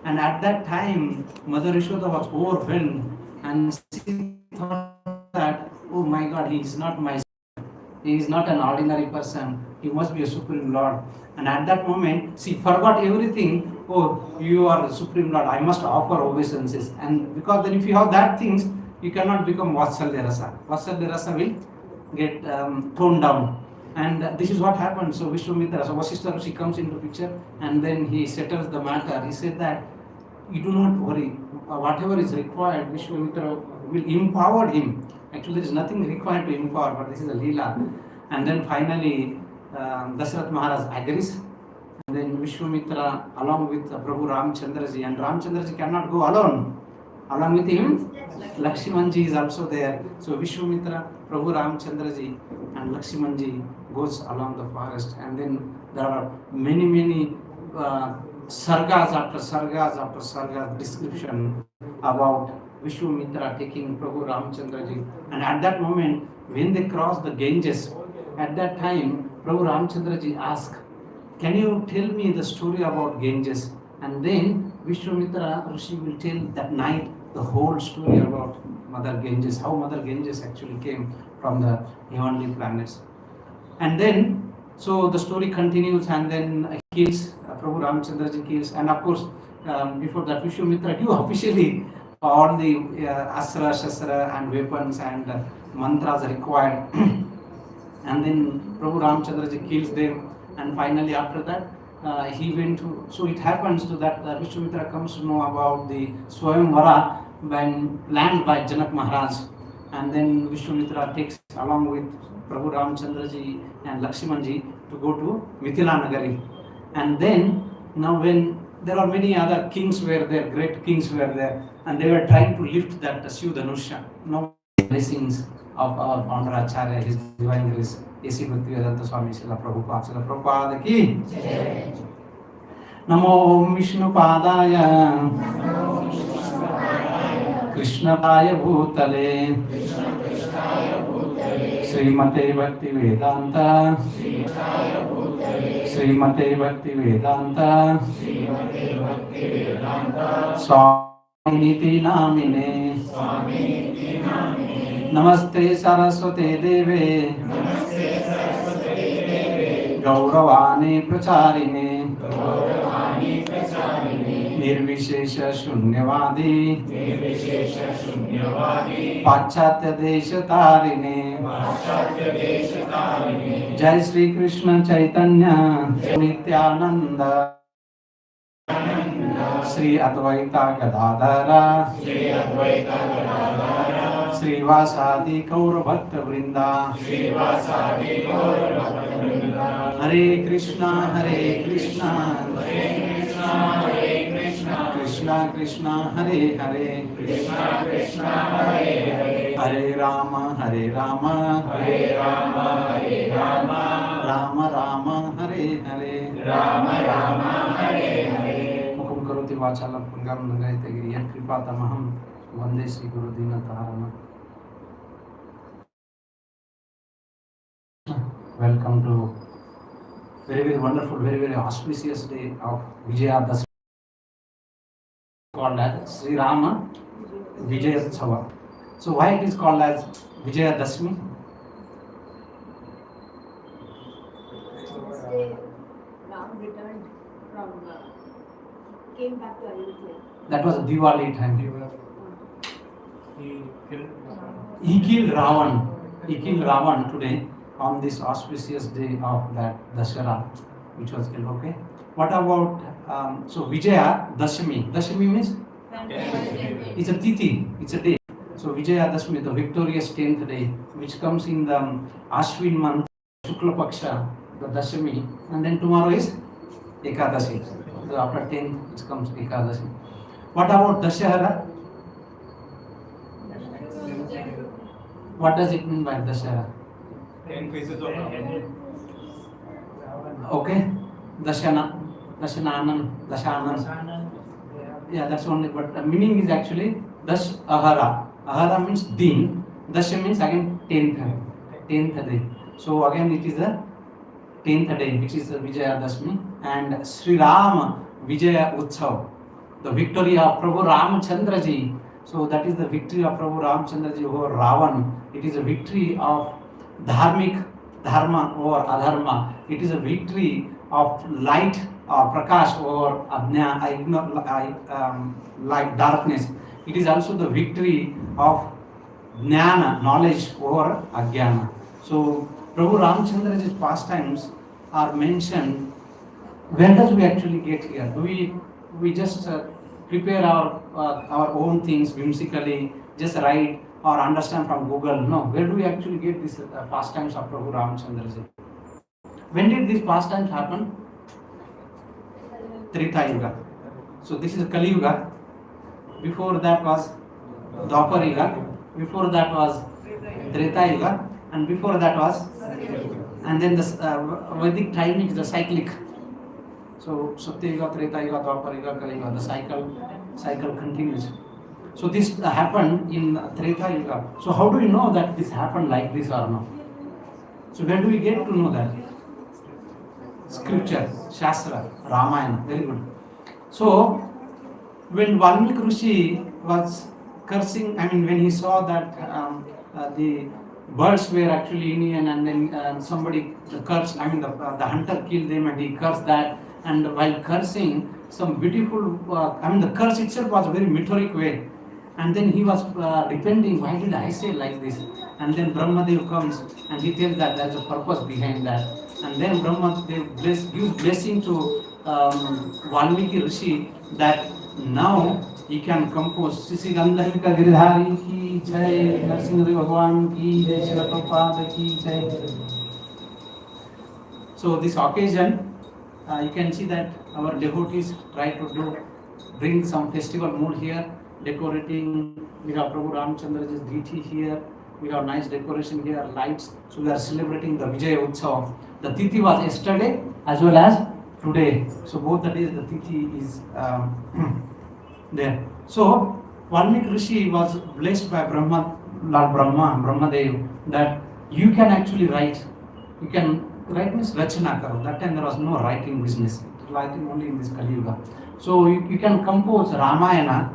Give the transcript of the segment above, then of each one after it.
And at that time, Mother Yashoda was overwhelmed, and she thought that, oh my God, he is not my son. He is not an ordinary person. He must be a Supreme Lord. And at that moment, she forgot everything. Oh, you are the Supreme Lord. I must offer obeisances. And because then if you have that things, you cannot become Vatsalya Rasa. Vatsalya Rasa will get toned down. And this is what happened. So Vishwamitra, so Vasishtha Rishi comes into picture, and then he settles the matter. He said that you do not worry. Whatever is required, Vishwamitra will empower him. Actually, there is nothing required to empower, but this is a Leela. And then finally, Dasarath Maharaj agrees. And then Vishwamitra, along with Prabhu Ramchandraji, and Ramchandraji cannot go alone. Along with him, Lakshmanji is also there. So Vishwamitra, Prabhu Ramchandraji, and Lakshmanji goes along the forest. And then there are many sargas after sargas description about Vishwamitra taking Prabhu Ramchandraji. And at that moment, when they cross the Ganges, at that time, Prabhu Ramchandraji asked, can you tell me the story about Ganges? And then Vishwamitra Rishi will tell that night the whole story about Mother Ganges, how Mother Ganges actually came from the heavenly planets. And then, so the story continues, and then he kills, Prabhu Ramchandraji kills, and of course, before that, Vishwamitra gives officially all the astra, shastra and weapons and mantras required. And then Prabhu Ramchandraji kills them, and finally after that, he went to, so it happens to that Vishwamitra comes to know about the Swayamvara when planned by Janak Maharaj, and then Vishwamitra takes along with Prabhu Ramchandraji and Lakshmanji to go to Mithila Nagari. And then, now when there are many other kings were there, great kings were there, and they were trying to lift that Siyudhanusha. Now, blessings of our founder Acharya, His Divine Grace, A.C. Bhaktivedanta Swami Srila Prabhupada ki. Namo Vishnu Padaya Krishna Paya Bhutale Srimate Bhaktivedanta Swami Namine Namaste Saraswate Deve Gauravani Pracharine Nirvishesha Shunyavadi Pachatya Desha Tarine Jai Sri Krishna Chaitanya Nityananda Sri Advaita Gadadhara Sri Vasadi Kaura Bhakta Vrinda Hare Krishna Krishna Krishna Hare Hare Hare Rama Rama Rama Hare Hare Mukham karoti vachala pangam nagayate giri yat kripatamaham Vande Sri Guru Dinataharana. Welcome to very wonderful, very auspicious day of Vijayadashmi, called as Sri Rama Vijayotsava. So why it is called as Vijayadashmi? Ram returned from, came back to Ayodhya. That was Diwali time. He killed Ravan today on this auspicious day of that Dashara, which was killed. Okay. What about so Vijaya Dashami? Dashami means it's a tithi, it's a day. So Vijaya Dashami, the victorious 10th day, which comes in the Ashwin month, Shukla Paksha, the Dashami, and then tomorrow is Ekadashi. So after 10th, it comes Ekadashi. What about Dashahara? What does it mean by Dashahara? 10 phases of Ravana. Okay, Dashananam. Yeah, that's only. But the meaning is actually Dash Ahara. Ahara means Din. Dasha means again 10th day. So again it is the 10th day, which is the Vijaya Dashmi, and Sri Rama Vijaya Utsav. the victory of Prabhu Ramchandra ji. So that is the victory of Prabhu Ramchandra ji over Ravan. It is a victory of dharmic dharma over adharma. It is a victory of light or prakash over like darkness. It is also the victory of jnana, knowledge over ajnana. So Prabhu Ramchandra's pastimes are mentioned. Where does we actually get here? Do we just prepare our own things whimsically, just write or understand from Google? No. Where do we actually get these pastimes of Prabhu Ramchandraji? When did these pastimes happen? Treta Yuga. So this is Kali Yuga. Before that was Dwapar Yuga. Before that was Treta Yuga, and before that was, and then the Vedic timing is the cyclic. So Satya Yuga, Treta Yuga, Dwapar Yuga, Kali Yuga. The cycle continues. So this happened in Treta Yuga. So how do we know that this happened like this or not? So where do we get to know that? Scripture, Shastra, Ramayana. Very good. So when Valmiki Rishi was cursing, when he saw that the birds were actually Indian, and then somebody cursed, the hunter killed them and he cursed that, and while cursing, some beautiful, the curse itself was a very meteoric way, and then he was repenting, why did I say like this? And then Brahmadev comes and he tells that there is a purpose behind that, and then Brahmadev gives blessing to Valmiki Rishi that now he can compose. Sisi Gandharika Giridhari ki jai, Narsimha Bhagwan ki jai, Srila Prabhupada ki jai. So this occasion, you can see that our devotees try to bring some festival mood here, decorating. We have Prabhu Ramchandra's deity here. We have nice decoration here, lights. So we are celebrating the Vijaya Utsav. The Tithi was yesterday as well as today. So both the days the Tithi is there. So Valmiki Rishi was blessed by Lord Brahmadev, that you can actually write. You can write means Rachana karo. That time there was no writing business. Writing only in this Kali Yuga. So you can compose Ramayana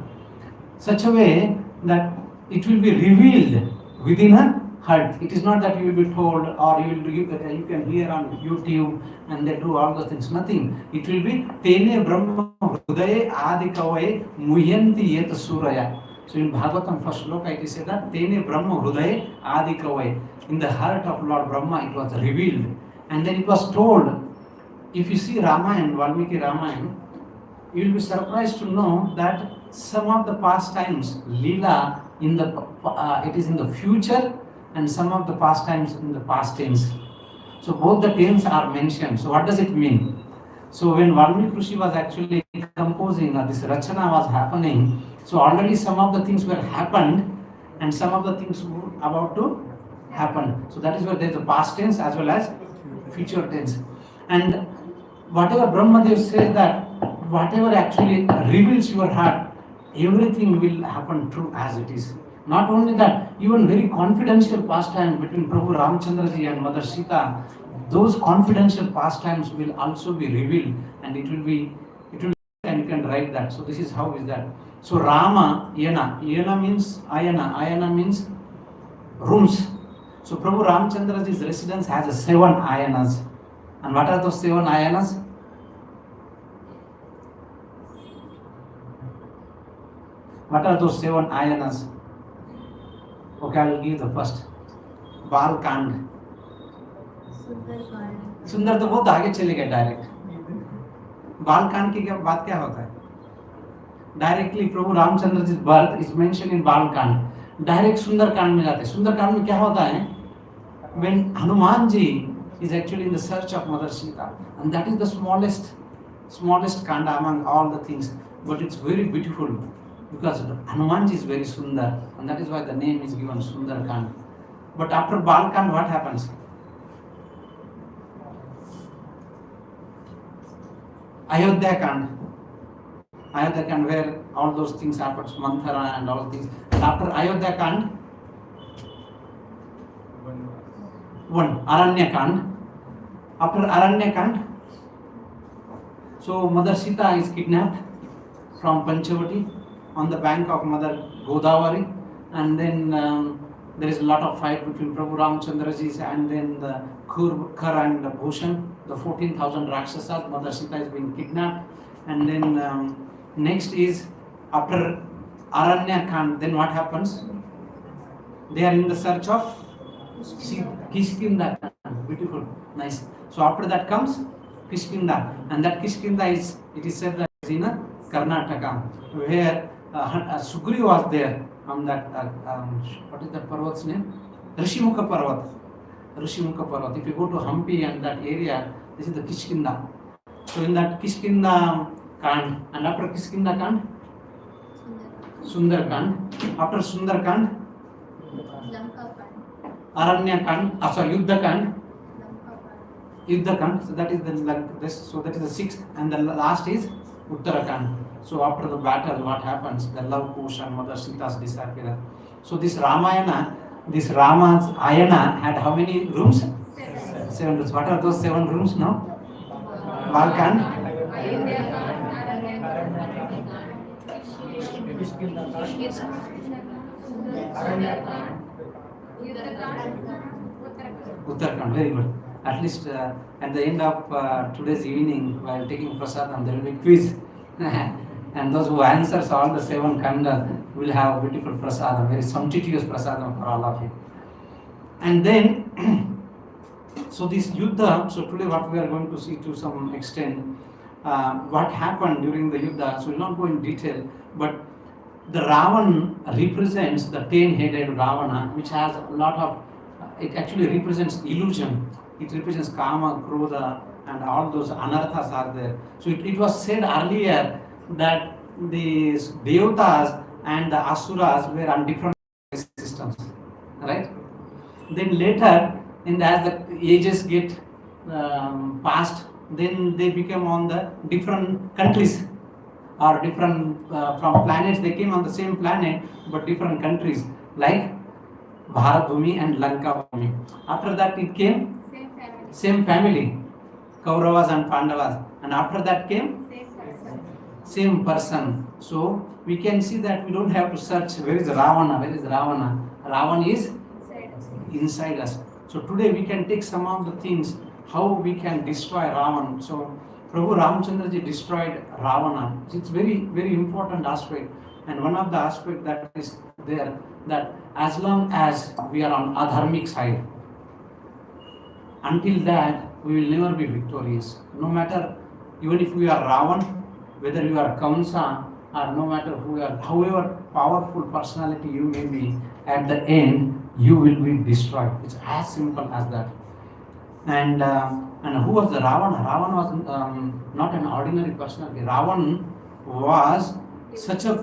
such a way that it will be revealed within a heart. It is not that you will be told, or you can hear on YouTube and they do all those things. Nothing. It will be Tene Brahma Hrudaye Adikavaye Muhyanti Yet Suraya. So in Bhagavatam first sloka it is said that Tene Brahma Hrudaye Adikavaye. In the heart of Lord Brahma it was revealed. And then it was told. If you see Ramayana, Valmiki Ramayana, you will be surprised to know that some of the pastimes, Leela, it is in the future, and some of the pastimes in the past tense. So both the tense are mentioned. So what does it mean? So when Valmiki Rishi was actually composing, this Rachana was happening, so already some of the things were happened, and some of the things were about to happen. So that is where there is a past tense as well as future tense. And whatever Brahmadev says, that whatever actually reveals your heart, everything will happen true as it is. Not only that, even very confidential pastime between Prabhu Ramchandraji and Mother Sita, those confidential pastimes will also be revealed, and it will be, and you can write that. So this is how is that. So Rama, Yana means Ayana means rooms. So Prabhu Ramchandraji's residence has 7 ayanas. And what are those 7 ayanas? What are those 7 ayanas? Okay, I will give the first. Bal Kand. सुंदर तो बहुत आगे चले गए direct. बाल कांड की बात क्या होता है? Directly Prabhu Ramchandra ji birth is mention in Bal Kand. Direct सुंदर कांड में जाते हैं. सुंदर कांड में क्या होता है? When Hanuman ji is actually in the search of Mother Sita, and that is the smallest kanda among all the things, but it's very beautiful because Hanuman ji is very sundar, and that is why the name is given Sundar Kand. But after Bal Kand, what happens? Ayodhya Kand, where all those things happen, Manthara and all things. After Ayodhya Kand, one Aranya Kand. After Aranya Kand, so Mother Sita is kidnapped, from Panchavati on the bank of Mother Godavari, and then there is a lot of fight between Prabhu Ramchandraji and then the Khur and Bhushan, the 14,000 Rakshasas. Mother Sita is being kidnapped, and then next is after Aranya Kand. Then what happens? They are in the search of Kishkinda. Beautiful, nice. So after that comes Kishkinda, and that Kishkinda is, it is said that is in Karnataka, where Sugri was there on that. What is that Parvat's name? Rishimukha Parvat. Rishimukha Parvat. If you go to Hampi and that area, this is the Kishkinda. So in that Kishkinda Kand, and after Kishkinda Kand, Sundar Kand. After Sundar Kand, Aranya Kand, Yuddha Kand. Yuddha Kand. So that is so that is the sixth, and the last is Uttarakhand. So after the battle, what happens? The love push and Mother Sita's disappearance. So this Ramayana, this Rama's Ayana had how many rooms? 7 rooms. What are those 7 rooms now? Balkan. Uttarakhand, very good. At least at the end of today's evening, while taking prasadam, there will be quiz. And those who answers all the 7 kandas will have beautiful prasadam, very sumptuous prasadam for all of you. And then, so this Yuddha, so today what we are going to see to some extent, what happened during the Yuddha, so we will not go in detail, but the Ravan represents the 10-headed Ravana, which has a lot of, it actually represents illusion. It represents Kama, Krodha, and all those anarthas are there. So it was said earlier that the Devatas and the Asuras were on different systems, right? Then later, as the ages get passed, then they became on the different countries or different from planets. They came on the same planet but different countries, like Bharat Bhumi and Lanka Bhumi. After that it came same family, Kauravas and Pandavas, and after that came same person. So we can see that we don't have to search where is Ravana, where is Ravana. Ravana is inside us. So today we can take some of the things how we can destroy Ravana. So Prabhu Ramchandraji destroyed Ravana. It's very, very important aspect. And one of the aspects that is there, that as long as we are on adharmic side, until that we will never be victorious. No matter, even if we are Ravan, whether you are Kamsa, or no matter who you are, however powerful personality you may be, at the end you will be destroyed. It's as simple as that. And who was the Ravana? Ravana was not an ordinary personality. Ravana was such a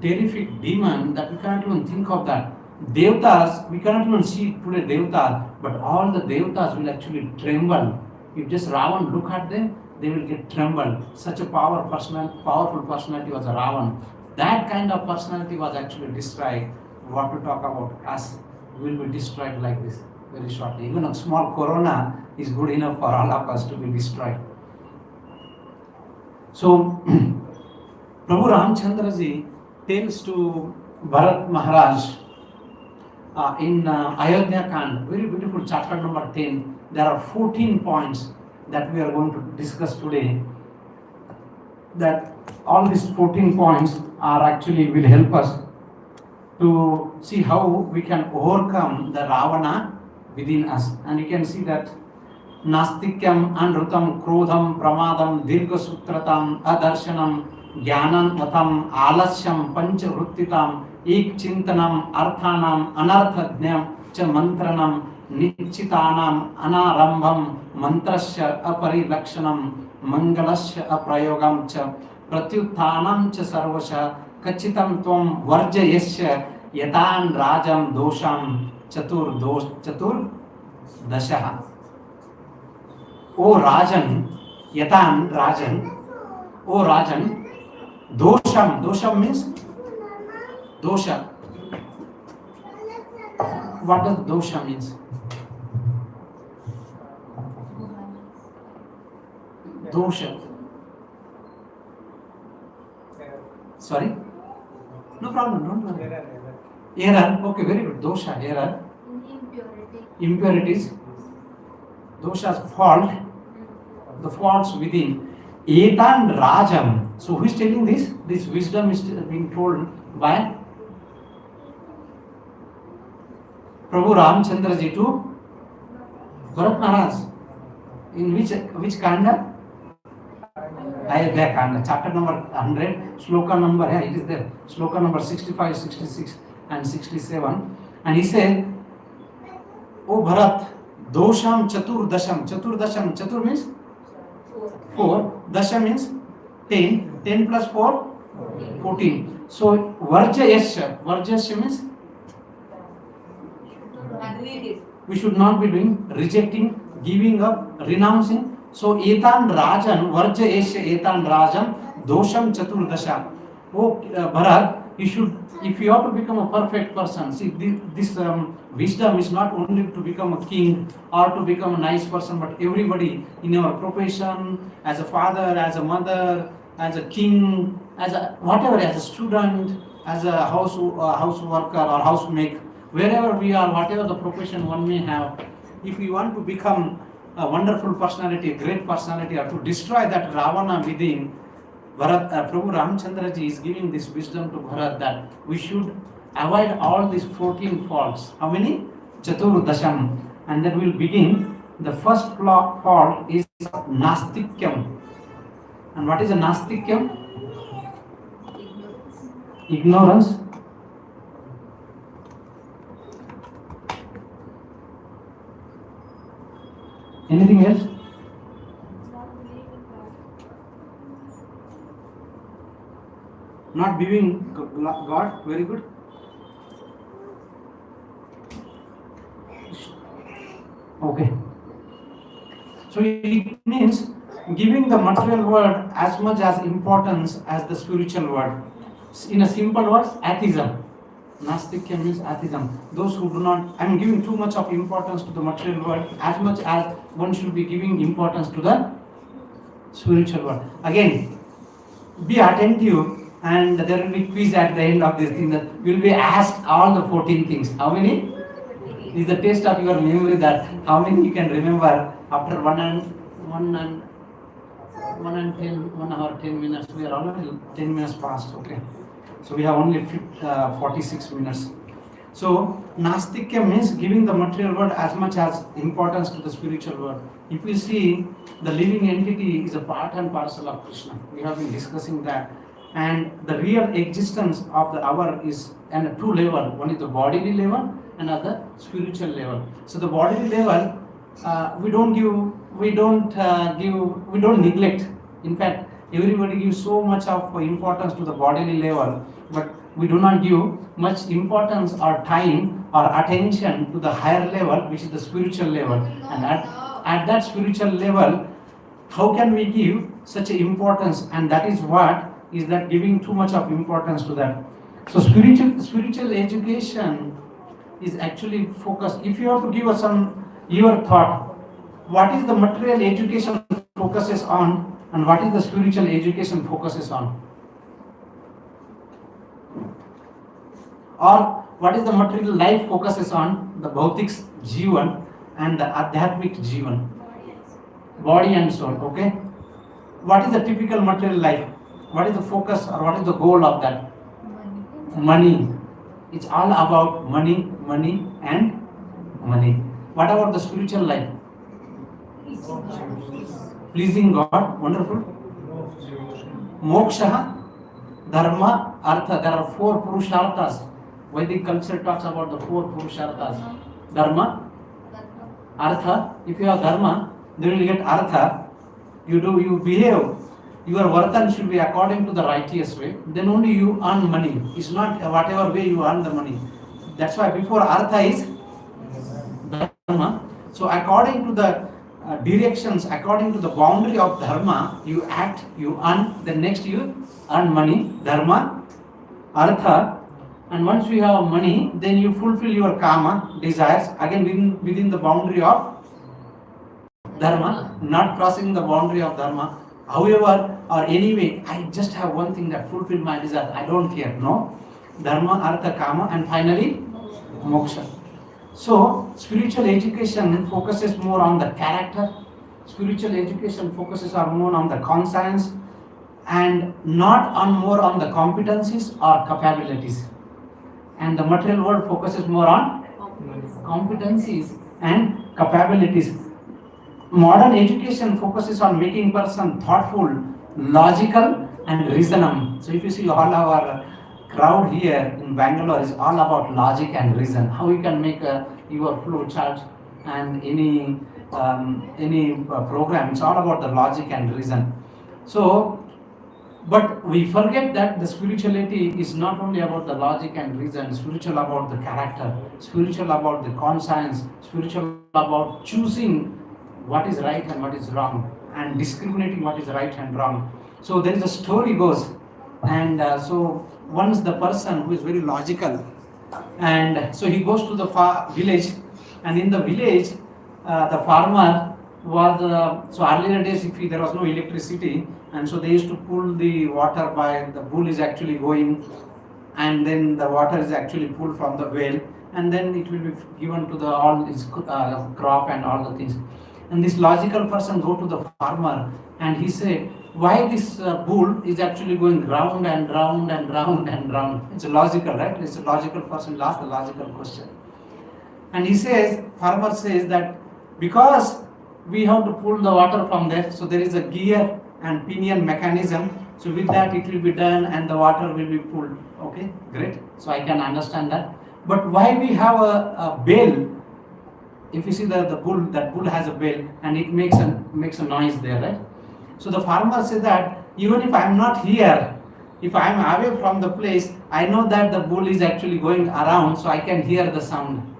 terrific demon that we cannot even think of that. Devatas, we cannot even see today Devatas, but all the Devatas will actually tremble. If just Ravana look at them, they will get trembled. Such a powerful personality was Ravana. That kind of personality was actually destroyed. What to talk about us will be destroyed like this very shortly. Even a small corona is good enough for all of us to be destroyed. So Prabhu Ramchandraji tells to Bharat Maharaj in Ayodhya Kand, very beautiful chapter number 10. There are 14 points that we are going to discuss today. That all these 14 points are actually will help us to see how we can overcome the Ravana within us. And you can see that Nastikyam, Anrutam, Krodham, Pramadam, Dirghasutratam, Adarshanam, Jnanam, Vatam, Alasyam, Panchavrittitam, Ekchintanam, Arthanam, Anarthajnam, Cha Mantranam, Nichitanam, Anarambham, Mantrasya Aparilakshanam, Mangalasya Aprayogam Cha, Pratyuttanam Cha Sarvasha, Kachitam Tvam Varjayasya, Yatan Rajam Dosham, Chatur Dashaha. O Rajan, Yatan Rajan, O Rajan, Dosham means dosha. What does dosha means? Dosha. Sorry? No problem, don't worry. Error. Error, okay, very good. Dosha, error. Impurity. Impurities. Dosha's fault. The faults within. Etan Rajam. So who is telling this? This wisdom is being told by Prabhu Ramchandra ji to Bharat Maharaj. In which kanda? Ayodhya Kanda, chapter number 100, sloka number, yeah, it is there, sloka number 65, 66 and 67. And he said, O Bharat, dosham chatur dasham. Chatur means 4, dasha means 10, 10 plus 4, 14. So varjayasya means we should not be doing, rejecting, giving up, renouncing. So etan rajan, varjayasya etan rajan, dosham chatur dasha. Oh Bharat, you should, if you have to become a perfect person, see this wisdom is not only to become a king or to become a nice person, but everybody in your profession, as a father, as a mother, as a king, as a whatever, as a student, as a house worker or housemaker, wherever we are, whatever the profession one may have, if we want to become a wonderful personality, a great personality, or to destroy that Ravana within, Bharat, Prabhu Ramchandra ji is giving this wisdom to Bharat that we should avoid all these 14 faults. How many? Chatur Dasham. And then we'll begin. The first fault is Nastikyam. And what is a Nastikyam? Ignorance. Anything else? Not believing God. Very good. Okay. So it means giving the material world as much as importance as the spiritual world. In a simple word, atheism. Nastikya means atheism. Those who do not, I am giving too much of importance to the material world as much as one should be giving importance to the spiritual world. Again, be attentive, and there will be quiz at the end of this thing that will be asked all the 14 things. How many? Is the test of your memory that how many you can remember after 1 hour 10 minutes. We are already 10 minutes past. Okay. So we have only 46 minutes. So Nastikya means giving the material world as much as importance to the spiritual world. If we see, the living entity is a part and parcel of Krishna. We have been discussing that. And the real existence of the hour is at two levels. One is the bodily level and other spiritual level. So the bodily level, we don't neglect. In fact, everybody gives so much of importance to the bodily level, but we do not give much importance or time or attention to the higher level, which is the spiritual level. And at that spiritual level, how can we give such importance? And that is what is that giving too much of importance to that. So spiritual education is actually focused. If you have to give us your thought, what is the material education focuses on and what is the spiritual education focuses on? Or what is the material life focuses on? The Bhautik Jivan and the Adhyatmik Jivan. Body and soul, okay? What is the typical material life? What is the focus or what is the goal of that? Money. It's all about money, and money. What about the spiritual life? Pleasing God. Wonderful. Moksha, Dharma, Artha. There are 4 Purusharthas. Vedic culture talks about the 4 Purusharthas. Dharma, Artha. If you have Dharma, then you will get Artha. You behave. Your Vartan should be according to the righteous way. Then only you earn money. It's not whatever way you earn the money. That's why before Artha is Dharma. So according to the directions, according to the boundary of Dharma, you act, you earn, then next you earn money. Dharma, Artha. And once you have money, then you fulfill your Kama, desires, again within the boundary of Dharma, not crossing the boundary of Dharma. However, or anyway, I just have one thing that fulfill my desire. I don't care. No, dharma, artha, kama, and finally moksha. So spiritual education focuses more on the character. Spiritual education focuses on more on the conscience and not on more on the competencies or capabilities. And the material world focuses more on competencies and capabilities. Modern education focuses on making person thoughtful, logical, and reasonable. So if you see all our crowd here in Bangalore is all about logic and reason. How you can make your flow chart and any program. It's all about the logic and reason. So, but we forget that the spirituality is not only about the logic and reason. Spiritual about the character. Spiritual about the conscience. Spiritual about choosing what is right and what is wrong, and discriminating what is right and wrong. So there is a story goes, and so once the person who is very logical, and so he goes to the village, and in the village, the farmer was so earlier days if there was no electricity, and so they used to pull the water by the bull is actually going, and then the water is actually pulled from the well, and then it will be given to the all his crop and all the things. And this logical person go to the farmer and he said, why this bull is actually going round and round and round and round? It's logical, right? It's a logical person asked the logical question. And he says, farmer says that because we have to pull the water from there, so there is a gear and pinion mechanism. So with that it will be done and the water will be pulled. Okay, great. So I can understand that. But why we have a bell? If you see the bull, that bull has a bell and it makes a noise there, right? So the farmer says that even if I am not here, if I am away from the place, I know that the bull is actually going around, so I can hear the sound.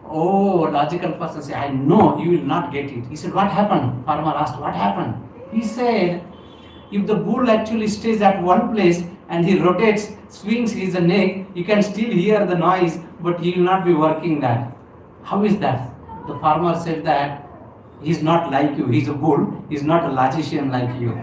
Oh, logical person say, I know you will not get it. He said, what happened? Farmer asked, what happened? He said, if the bull actually stays at one place and he rotates, swings his neck, you can still hear the noise, but he will not be working that. How is that? The farmer said that he's not like you, he's a bull, he's not a logician like you.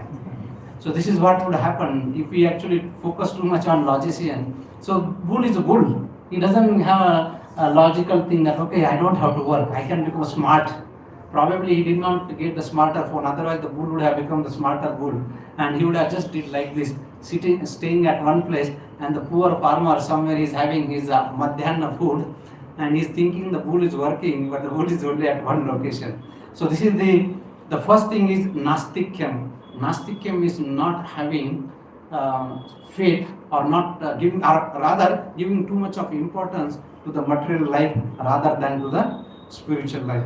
So this is what would happen if we actually focus too much on logician. So bull is a bull. He doesn't have a logical thing that, okay, I don't have to work, I can become smart. Probably he did not get the smarter phone, otherwise the bull would have become the smarter bull. And he would have just did like this, staying at one place, and the poor farmer somewhere is having his madhyana food, and he's thinking the bull is working, but the bull is only at one location. So this is the first thing is nastikyam. Nastikyam is not having faith or not giving, or rather giving too much of importance to the material life rather than to the spiritual life.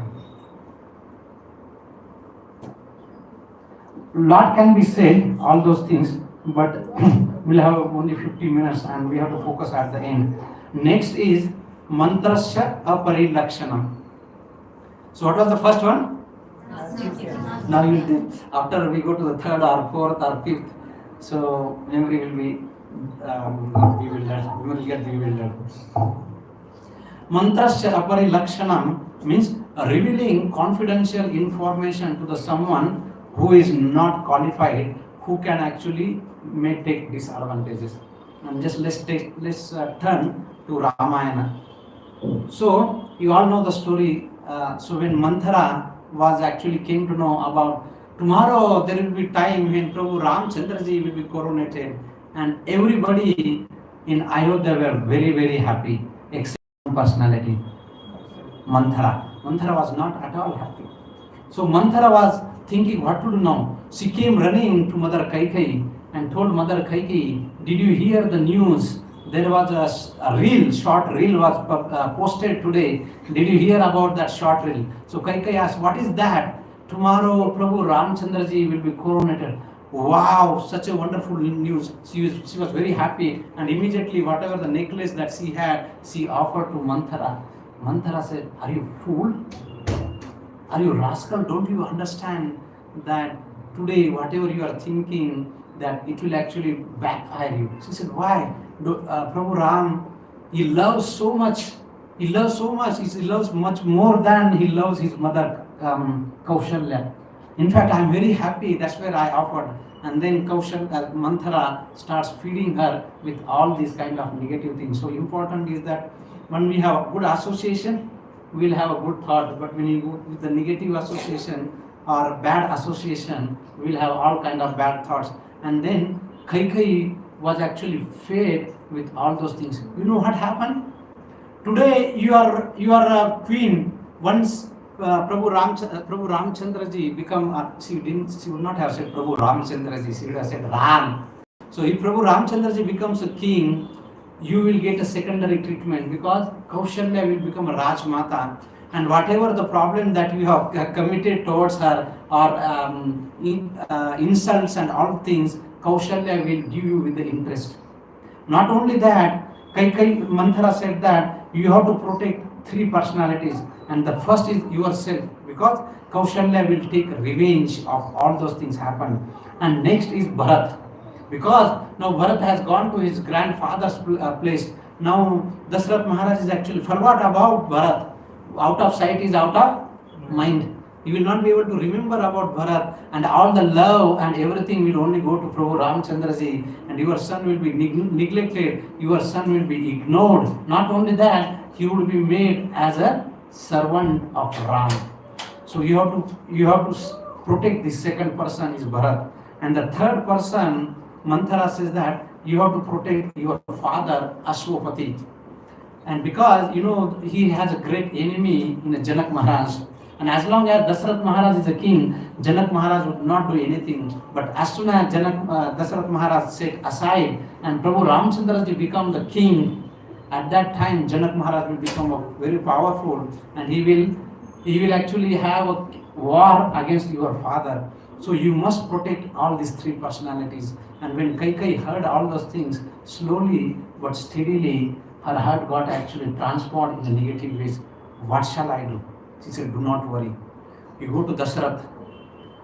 Lot can be said, all those things, but we'll have only 50 minutes and we have to focus at the end. Next is mantrasya aparilakshanam. So what was the first one? Now you will, after we go to the third or fourth or fifth, so memory will be bewildered. We will get bewildered. Mantrasya aparilakshanam means revealing confidential information to the someone who is not qualified, who can actually may take disadvantages. And just let's turn to Ramayana. So you all know the story. So when Manthara was actually came to know about tomorrow there will be time when Prabhu Ramchandraji will be coronated, and everybody in Ayodhya were very, very happy except one personality, Manthara. Manthara was not at all happy. So Manthara was thinking what to do now. She came running to Mother Kaikeyi and told Mother Kaikeyi, did you hear the news? There was a short reel was posted today. Did you hear about that short reel? So Kaikeyi asked, what is that? Tomorrow Prabhu Ramchandraji will be coronated. Wow, such a wonderful news. She was very happy, and immediately whatever the necklace that she had, she offered to Manthara. Manthara said, are you fool? Are you rascal? Don't you understand that today whatever you are thinking, that it will actually backfire you? She said, why? Prabhu Ram, he loves so much. He loves much more than he loves his mother Kaushalya. In fact, I am very happy. That's where I offered. and then Manthara starts feeding her with all these kind of negative things. So important is that when we have a good association, we will have a good thought, but when you go with the negative association or bad association, we will have all kind of bad thoughts. And then Kaikai was actually fed with all those things. You know what happened? Today you are a queen. Once Prabhu Ramchandra ji become, she would not have said Prabhu Ramchandra ji, she would have said Ram. So if Prabhu Ramchandra ji becomes a king, you will get a secondary treatment, because Kaushalya will become a Rajmata, and whatever the problem that you have committed towards her, or insults and all things, Kaushalya will give you with the interest. Not only that, Manthara said that you have to protect three personalities, and the first is yourself, because Kaushalya will take revenge of all those things happen. And next is Bharat, because now Bharat has gone to his grandfather's place. Now Dasarath Maharaj is actually forgot about Bharat. Out of sight is out of mind. You will not be able to remember about Bharat, and all the love and everything will only go to Prabhu Ramchandra ji, and your son will be neglected, your son will be ignored. Not only that, he will be made as a servant of Ram. So you have to protect the second person is Bharat. And the third person, Manthara says that you have to protect your father Ashwapati. And because he has a great enemy in Janak Maharaj. And as long as Dasarath Maharaj is a king, Janak Maharaj would not do anything. But as soon as Dasarath Maharaj set aside and Prabhu Ramchandra ji become the king, at that time Janak Maharaj will become very powerful, and he will actually have a war against your father. So you must protect all these three personalities. And when Kaikai heard all those things, slowly but steadily her heart got actually transformed in the negative ways. What shall I do? She said, do not worry. You go to Dasarath,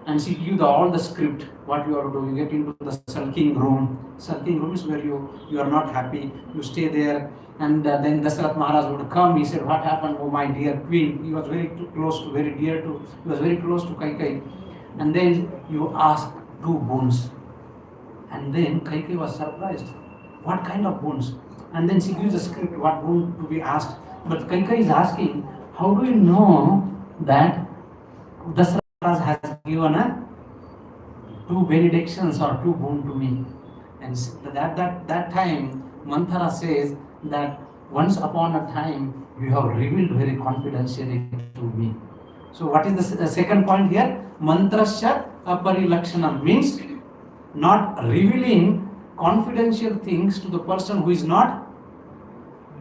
and she gives all the script, what you have to do. You get into the sulking room. Sulking room is where you are not happy. You stay there, and then Dasarath Maharaj would come. He said, what happened? Oh, my dear queen. He was very close to Kaikai. And then you ask 2 boons. And then Kaikai was surprised. What kind of boons? And then she gives a script, what boon to be asked. But Kaikai is asking, how do you know that Dasarath has given 2 benedictions or 2 boon to me? And that time, Manthara says that once upon a time, you have revealed very confidentially to me. So what is the second point here? Mantrasya aparilakshanam means not revealing confidential things to the person who is not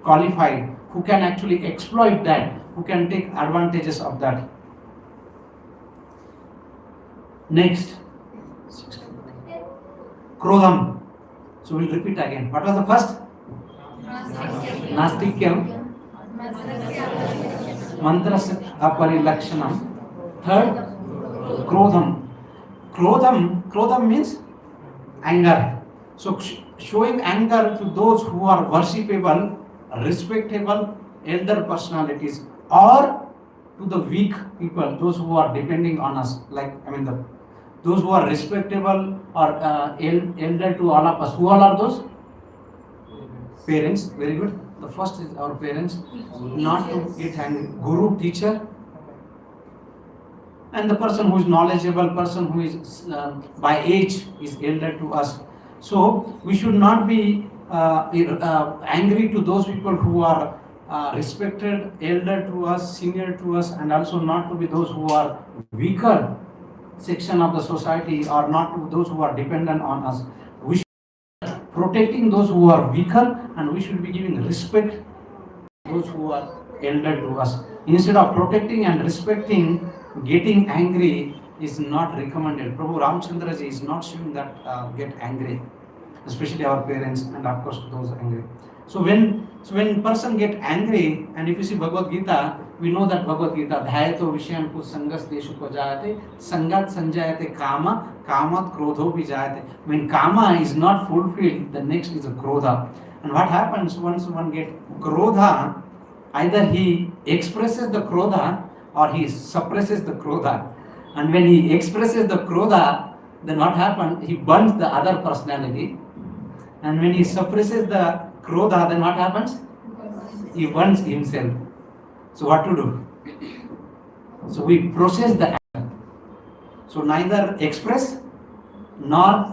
qualified, who can actually exploit that, who can take advantages of that. Next, Krodham. So we'll repeat again. What was the first? Nastikyam. Mantrasya aparilakshanam. Third, Krodham. Krodham means anger. So showing anger to those who are worshipable, respectable elder personalities, or to the weak people, those who are depending on us, those who are respectable or elder to all of us. Who all are those? Parents. Very good. The first is our parents. Not to get angry. Guru, teacher, and the person who is knowledgeable, person who is by age is elder to us. So we should not be angry to those people who are respected, elder to us, senior to us, and also not to be those who are weaker section of the society, or not to those who are dependent on us. We should be protecting those who are weaker, and we should be giving respect to those who are elder to us. Instead of protecting and respecting, getting angry is not recommended. Prabhu Ramchandra ji is not showing that get angry, especially our parents, and of course those angry. So when person get angry, and if you see Bhagavad Gita, we know that Bhagavad Gita, dhyato vishayan pu sangas deshu ko jayate, sangat sanjayate kama, kamat krodho bhi jayate. When kama is not fulfilled, the next is a krodha. And what happens once one get krodha? Either he expresses the krodha or he suppresses the krodha. And when he expresses the krodha, then what happened? He burns the other personality, and when he suppresses the krodha, then what happens? He burns himself. So what to do? So we process the anger. So neither express nor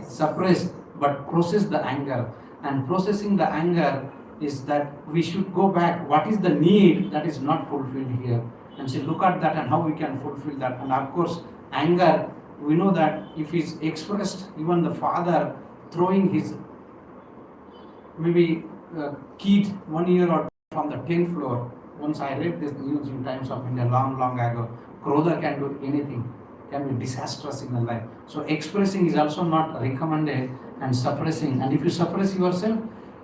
suppress, but process the anger. And processing the anger is that we should go back. What is the need that is not fulfilled here? And say, look at that and how we can fulfill that. And of course, anger, we know that if it's expressed, even the father throwing his maybe kid 1 year or from the 10th floor. Once I read this news in Times of India long ago, Krodha can do anything, can be disastrous in a life. So expressing is also not recommended, and suppressing. And if you suppress yourself,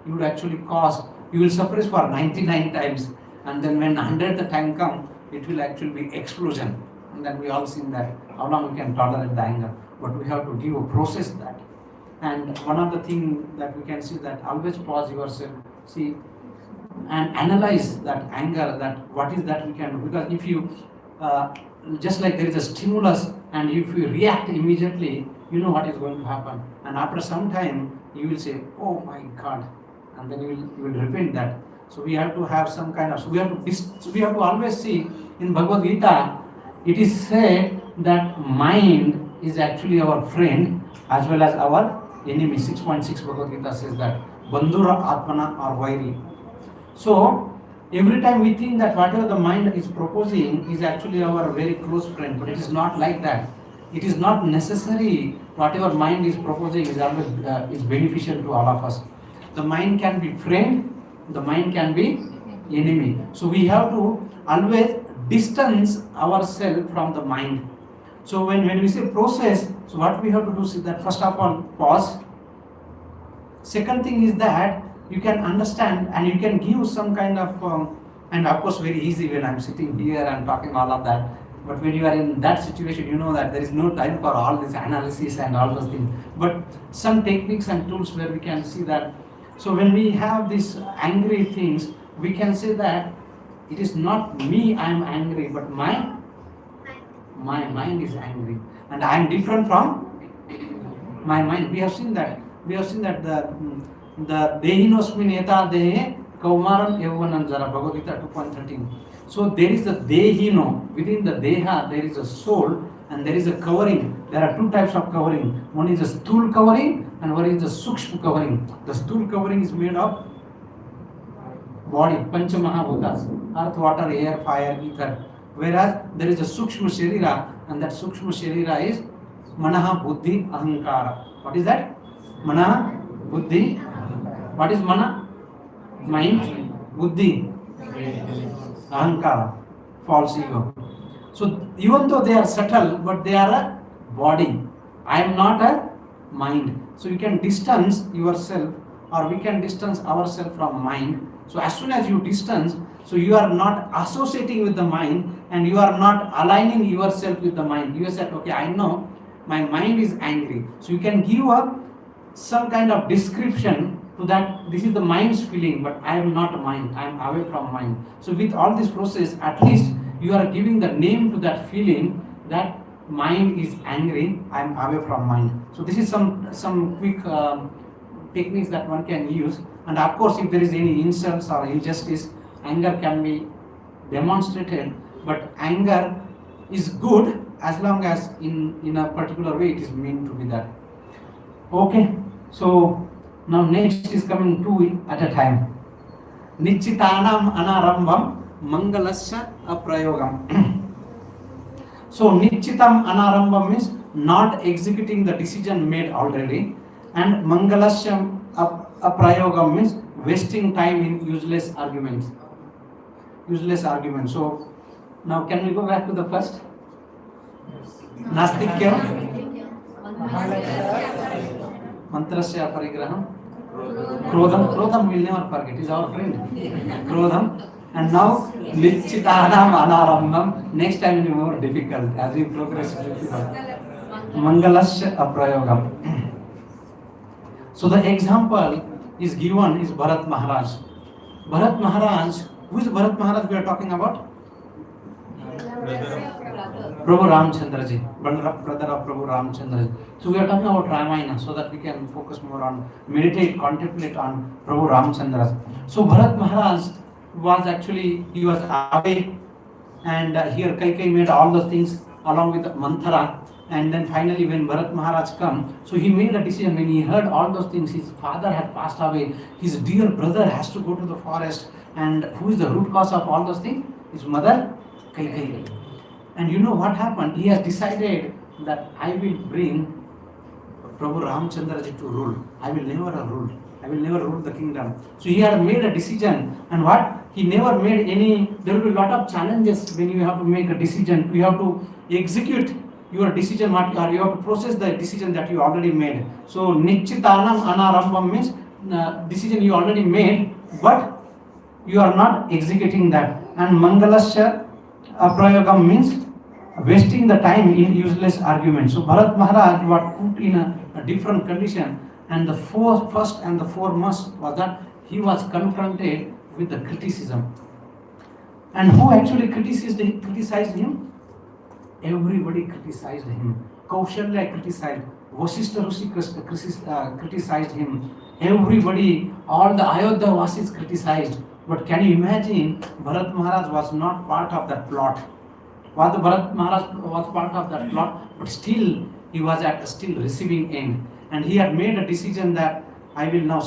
you would actually cause, you will suppress for 99 times, and then when 100th time come, it will actually be explosion. And then we all seen that, how long we can tolerate the anger. But we have to give a process that. And one of the things that we can see that always pause yourself, see, and analyze that anger, that what is that we can do. Because if you, just like there is a stimulus, and if you react immediately, you know what is going to happen. And after some time, you will say, oh my God, and then you will repent that. So we have to have some kind of, so we have to always see in Bhagavad Gita, it is said that mind is actually our friend as well as our enemy. 6.6 Bhagavad Gita says that Bandhura Atmana or Vairi. So every time we think that whatever the mind is proposing is actually our very close friend, but it is not like that. It is not necessary whatever mind is proposing is always is beneficial to all of us. The mind can be friend, the mind can be enemy. So we have to always distance ourselves from the mind. So when we say process, so what we have to do is that first of all pause. Second thing is that you can understand and you can give some kind of, and of course very easy when I'm sitting here and talking all of that. But when you are in that situation, you know that there is no time for all this analysis and all those things. But some techniques and tools where we can see that. So when we have these angry things, we can say that it is not me I am angry, but my mind is angry, and I am different from my mind. We have seen that. The Dehinosmin Eta Dehe Kaumaram Evanam Jara, Bhagavad Gita 2.13. So there is a Dehino, within the Deha there is a soul and there is a covering. There are two types of covering. One is a stool covering and one is the Sukshma covering. The stool covering is made of body, Pancha Mahabhutas, earth, water, air, fire, ether. Whereas there is a Sukshma Sharira, and that Sukshma Sharira is Manaha, Buddhi, Ahankara. What is that? Manaha, Buddhi. What is Mana? Mind. Buddhi, Ahankara, false ego. So even though they are subtle, but they are a body. I am not a mind. So you can distance yourself, or we can distance ourselves from mind. So as soon as you distance, so you are not associating with the mind and you are not aligning yourself with the mind. You said, okay, I know my mind is angry. So you can give up some kind of description to that. This is the mind's feeling, but I am not mind. I am away from mind. So with all this process, at least you are giving the name to that feeling that mind is angry. I am away from mind. So this is some quick techniques that one can use. And of course, if there is any insults or injustice, anger can be demonstrated. But anger is good as long as in a particular way it is meant to be that. Okay, so now next is coming two at a time. Nichitanam anarambam mangalasya aprayogam. So nichitam anarambam means not executing the decision made already, and mangalasya aprayogam means wasting time in useless arguments. So now can we go back to the first? Nastikya mantrasya parigraham. Krodham will never forget, is our friend. Krodham. And now nichitanam anarambam. Next time it will be more difficult as we progress. Mangalasya aprayogam. So the example is given is Bharat Maharaj. Bharat Maharaj, who is Bharat Maharaj we are talking about? Prabhu Ramchandraji, brother of Prabhu Ramchandraji. So we are talking about Ramayana so that we can focus more on, meditate, contemplate on Prabhu Ramchandra. So Bharat Maharaj was actually, he was away, and here Kaikai made all the things along with Manthara, and then finally when Bharat Maharaj come, so he made a decision. When he heard all those things, his father had passed away, his dear brother has to go to the forest, and who is the root cause of all those things? His mother Kaikai. And you know what happened? He has decided that I will bring Prabhu Ramchandraji to rule. I will never rule. I will never rule the kingdom. So he had made a decision, and what? He never made any, there will be a lot of challenges when you have to make a decision. You have to execute your decision, or you have to process the decision that you already made. So Nichitanam Anarambam means decision you already made, but you are not executing that. And Mangalasya Prayogam means wasting the time in useless arguments. So Bharat Maharaj was put in a different condition, and the first and the foremost was that he was confronted with the criticism. And who actually criticized him? Everybody criticized him. Kaushalya criticized, Vasishtha Rishi criticized him. Everybody, all the Ayodhya Vasis criticized. But can you imagine, Bharat Maharaj was not part of that plot. Bharat Maharaj was part of that plot, but still he was at still receiving end. And he had made a decision that I will not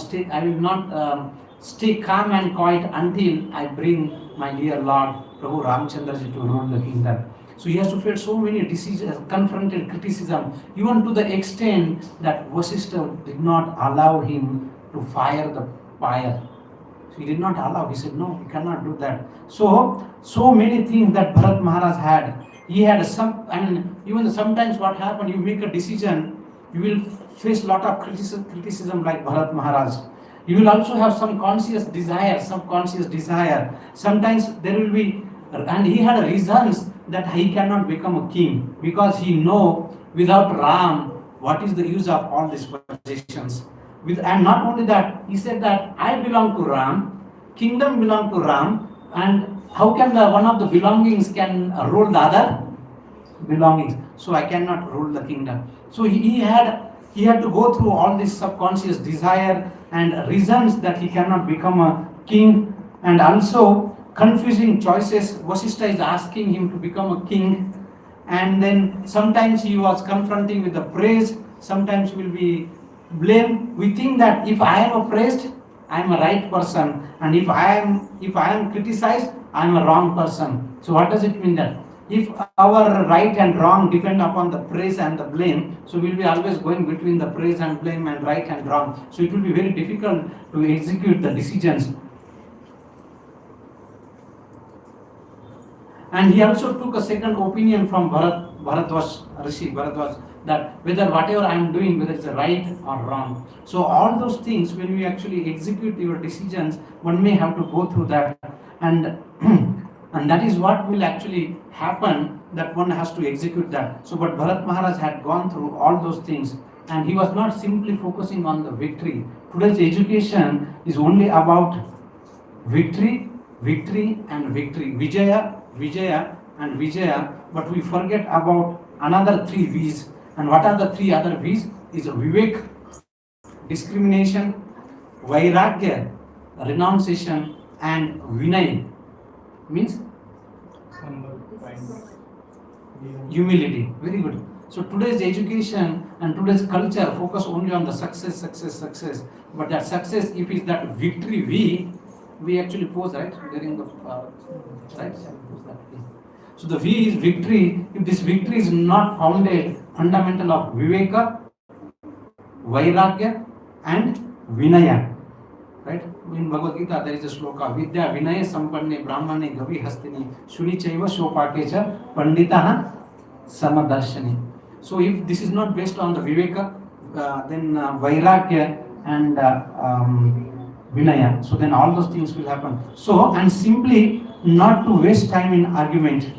stay calm and quiet until I bring my dear Lord Prabhu Ramchandraji to rule the kingdom. So he has to face so many decisions, confronted criticism, even to the extent that Vasishtha did not allow him to fire the fire. He did not allow. He said, no, you cannot do that. So many things that Bharat Maharaj had. He had even sometimes what happened, you make a decision, you will face a lot of criticism like Bharat Maharaj. You will also have some subconscious desire. Sometimes there will be, and he had reasons that he cannot become a king, because he know without Ram, what is the use of all these possessions. And not only that, he said that I belong to Ram, kingdom belong to Ram, and how can one of the belongings can rule the other belongings? So I cannot rule the kingdom. So he had to go through all this subconscious desire and reasons that he cannot become a king, and also confusing choices. Vasishtha is asking him to become a king, and then sometimes he was confronting with the praise, sometimes will be blame. We think that if I am praised, I am a right person, and if I am criticized, I am a wrong person. So what does it mean that if our right and wrong depend upon the praise and the blame, so we will be always going between the praise and blame and right and wrong. So it will be very difficult to execute the decisions. And he also took a second opinion from Bharadwaj, that whether whatever I am doing, whether it's right or wrong. So all those things, when you actually execute your decisions, one may have to go through that, and that is what will actually happen, that one has to execute that. So but Bharat Maharaj had gone through all those things, and he was not simply focusing on the victory. Today's education is only about victory, and victory, Vijaya and Vijaya, but we forget about another 3 V's. And what are the 3 other V's? Is Vivek, discrimination, Vairagya, renunciation, and Vinay, means humility. Very good. So today's education and today's culture focus only on the success. But that success, if it's that victory V, we actually pose, right, during the right. So the V is victory. If this victory is not founded fundamental of Viveka, Vairagya, and Vinaya, right? In Bhagavad Gita there is a shloka: Vidya Vinaya Sampanne Brahmane Gavi Hastini Shuni Chaiva Shopakecha Panditaha Samadarshani. So if this is not based on the Viveka, then Vairagya and Vinaya, so then all those things will happen. So, and simply not to waste time in argument.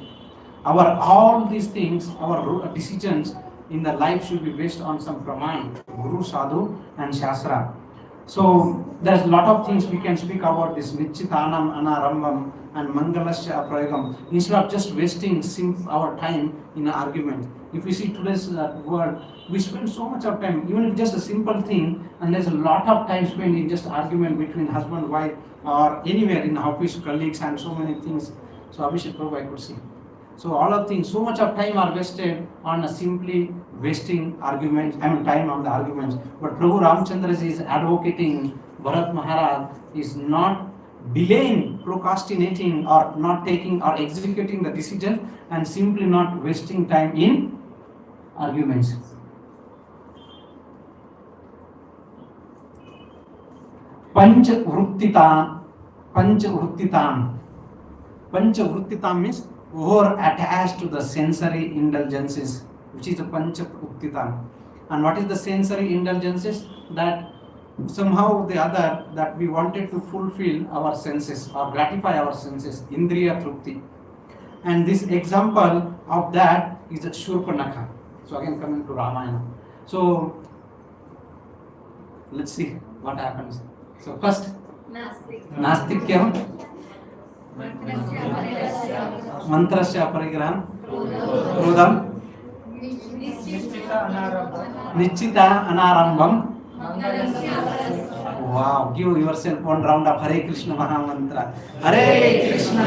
All these things, our decisions in the life should be based on some Praman, Guru, Sadhu, and Shastra. So there's a lot of things we can speak about this Nichitanam Anarambam and Mangalasya Prayagam instead of just wasting our time in an argument. If we see today's world, we spend so much of time, even if just a simple thing, and there's a lot of time spent in just argument between husband, wife, or anywhere in office, colleagues, and so many things. So Abhishek Prabhu, I could see. So all of things, so much of time are wasted on a simply wasting arguments, time on the arguments. But Prabhu Ramchandraji is advocating Bharat Maharaj is not delaying, procrastinating, or not taking or executing the decision, and simply not wasting time in arguments. Panchavrittitam. Panchavrittitam means over attached to the sensory indulgences, which is a Panchavrittitam. And what is the sensory indulgences? That somehow or the other that we wanted to fulfill our senses or gratify our senses, Indriya Trupti. And this example of that is a Shurpanakha. So again coming to Ramayana. So let's see what happens. So first, Nastikyam, Mantrasya Parigram, Krudam, Nichita Anarambam. Wow, give yourself one round of Hare Krishna Mahamantra. Hare Krishna,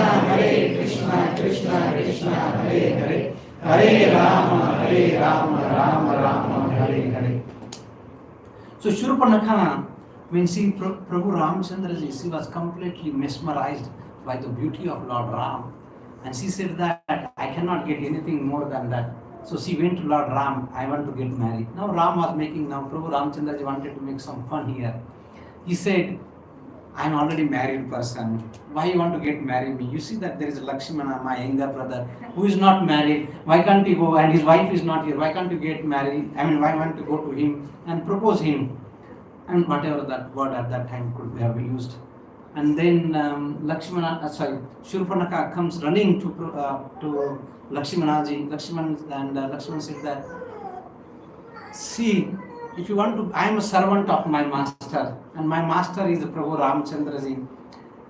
Krishna Krishna, Hare Hare, Hare Rama, Rama Rama, Hare Hare. So Shurpanakha, when she Prabhu Ramchandraji, she was completely mesmerized by the beauty of Lord Ram. And she said that I cannot get anything more than that. So she went to Lord Ram, I want to get married. Now Ram was now Prabhu Ramchandraji wanted to make some fun here. He said, I'm already married person. Why you want to get married me? You see that there is Lakshmana, my younger brother, who is not married. Why can't he go? And his wife is not here. Why can't you get married? Why want to go to him and propose him? And whatever that word at that time could be used. And then Shurpanakha comes running to Lakshmanaji. Lakshman said that, see, if you want to, I am a servant of my master, and my master is Prabhu Ramchandraji.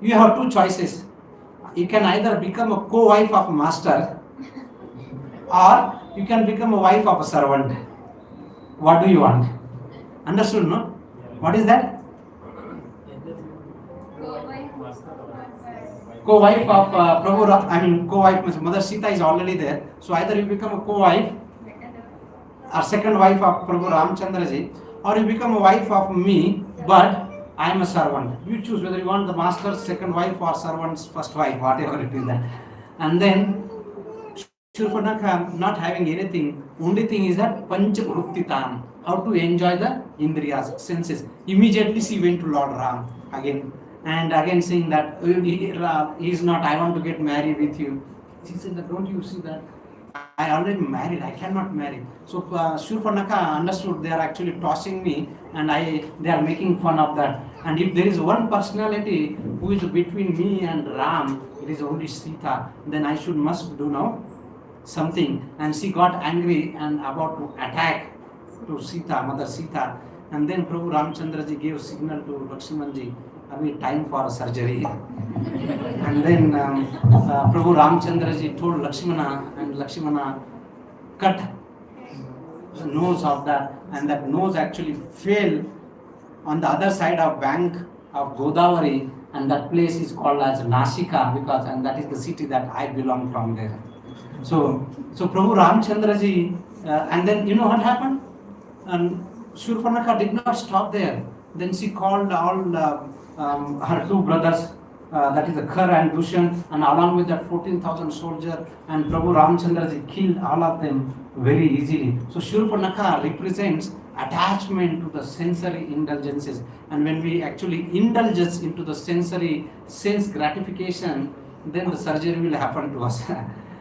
You have two choices. You can either become a co-wife of master, or you can become a wife of a servant. What do you want? Understood, no? What is that? Co-wife of co-wife means Mother Sita is already there. So either you become a co-wife or second wife of Prabhu Ramchandraji, or you become a wife of me, but I am a servant. You choose whether you want the master's second wife or servant's first wife, whatever it is that. And then Shurpanakha not having anything, only thing is that Panchavrittitam, how to enjoy the Indriyas, senses. Immediately she went to Lord Ram again, and again saying that he is not, I want to get married with you. She said that, don't you see that I already married, I cannot marry. So Shurpanakha understood they are actually tossing me, and they are making fun of that. And if there is one personality who is between me and Ram, it is only Sita, then I must do now something. And she got angry and about to attack to Sita, Mother Sita. And then Prabhu Ramchandraji gave signal to Lakshmanji, time for a surgery. And then Prabhu Ramchandraji told Lakshmana, and Lakshmana cut the nose of that, and that nose actually fell on the other side of bank of Godavari, and that place is called as Nashika, and that is the city that I belong from there. So Prabhu Ramchandraji, and then you know what happened? And Shurpanakha did not stop there. Then she called all her two brothers, that is the Khar and Dushan, and along with that 14,000 soldiers, and Prabhu Ramchandraji killed all of them very easily. So Shurpanakha represents attachment to the sensory indulgences, and when we actually indulge into the sensory sense gratification, then the surgery will happen to us.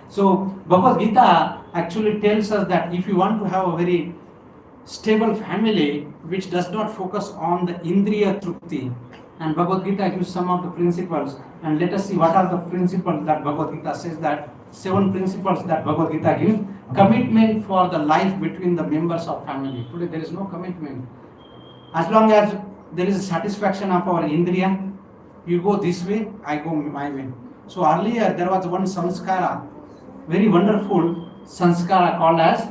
So Bhagavad Gita actually tells us that if you want to have a very stable family which does not focus on the Indriya Trupti, and Bhagavad Gita gives some of the principles, and let us see what are the principles that Bhagavad Gita says, that 7 principles that Bhagavad Gita gives. Commitment for the life between the members of family. Today there is no commitment. As long as there is a satisfaction of our indriya. You go this way, I go my way. So earlier there was one sanskara, very wonderful sanskara called as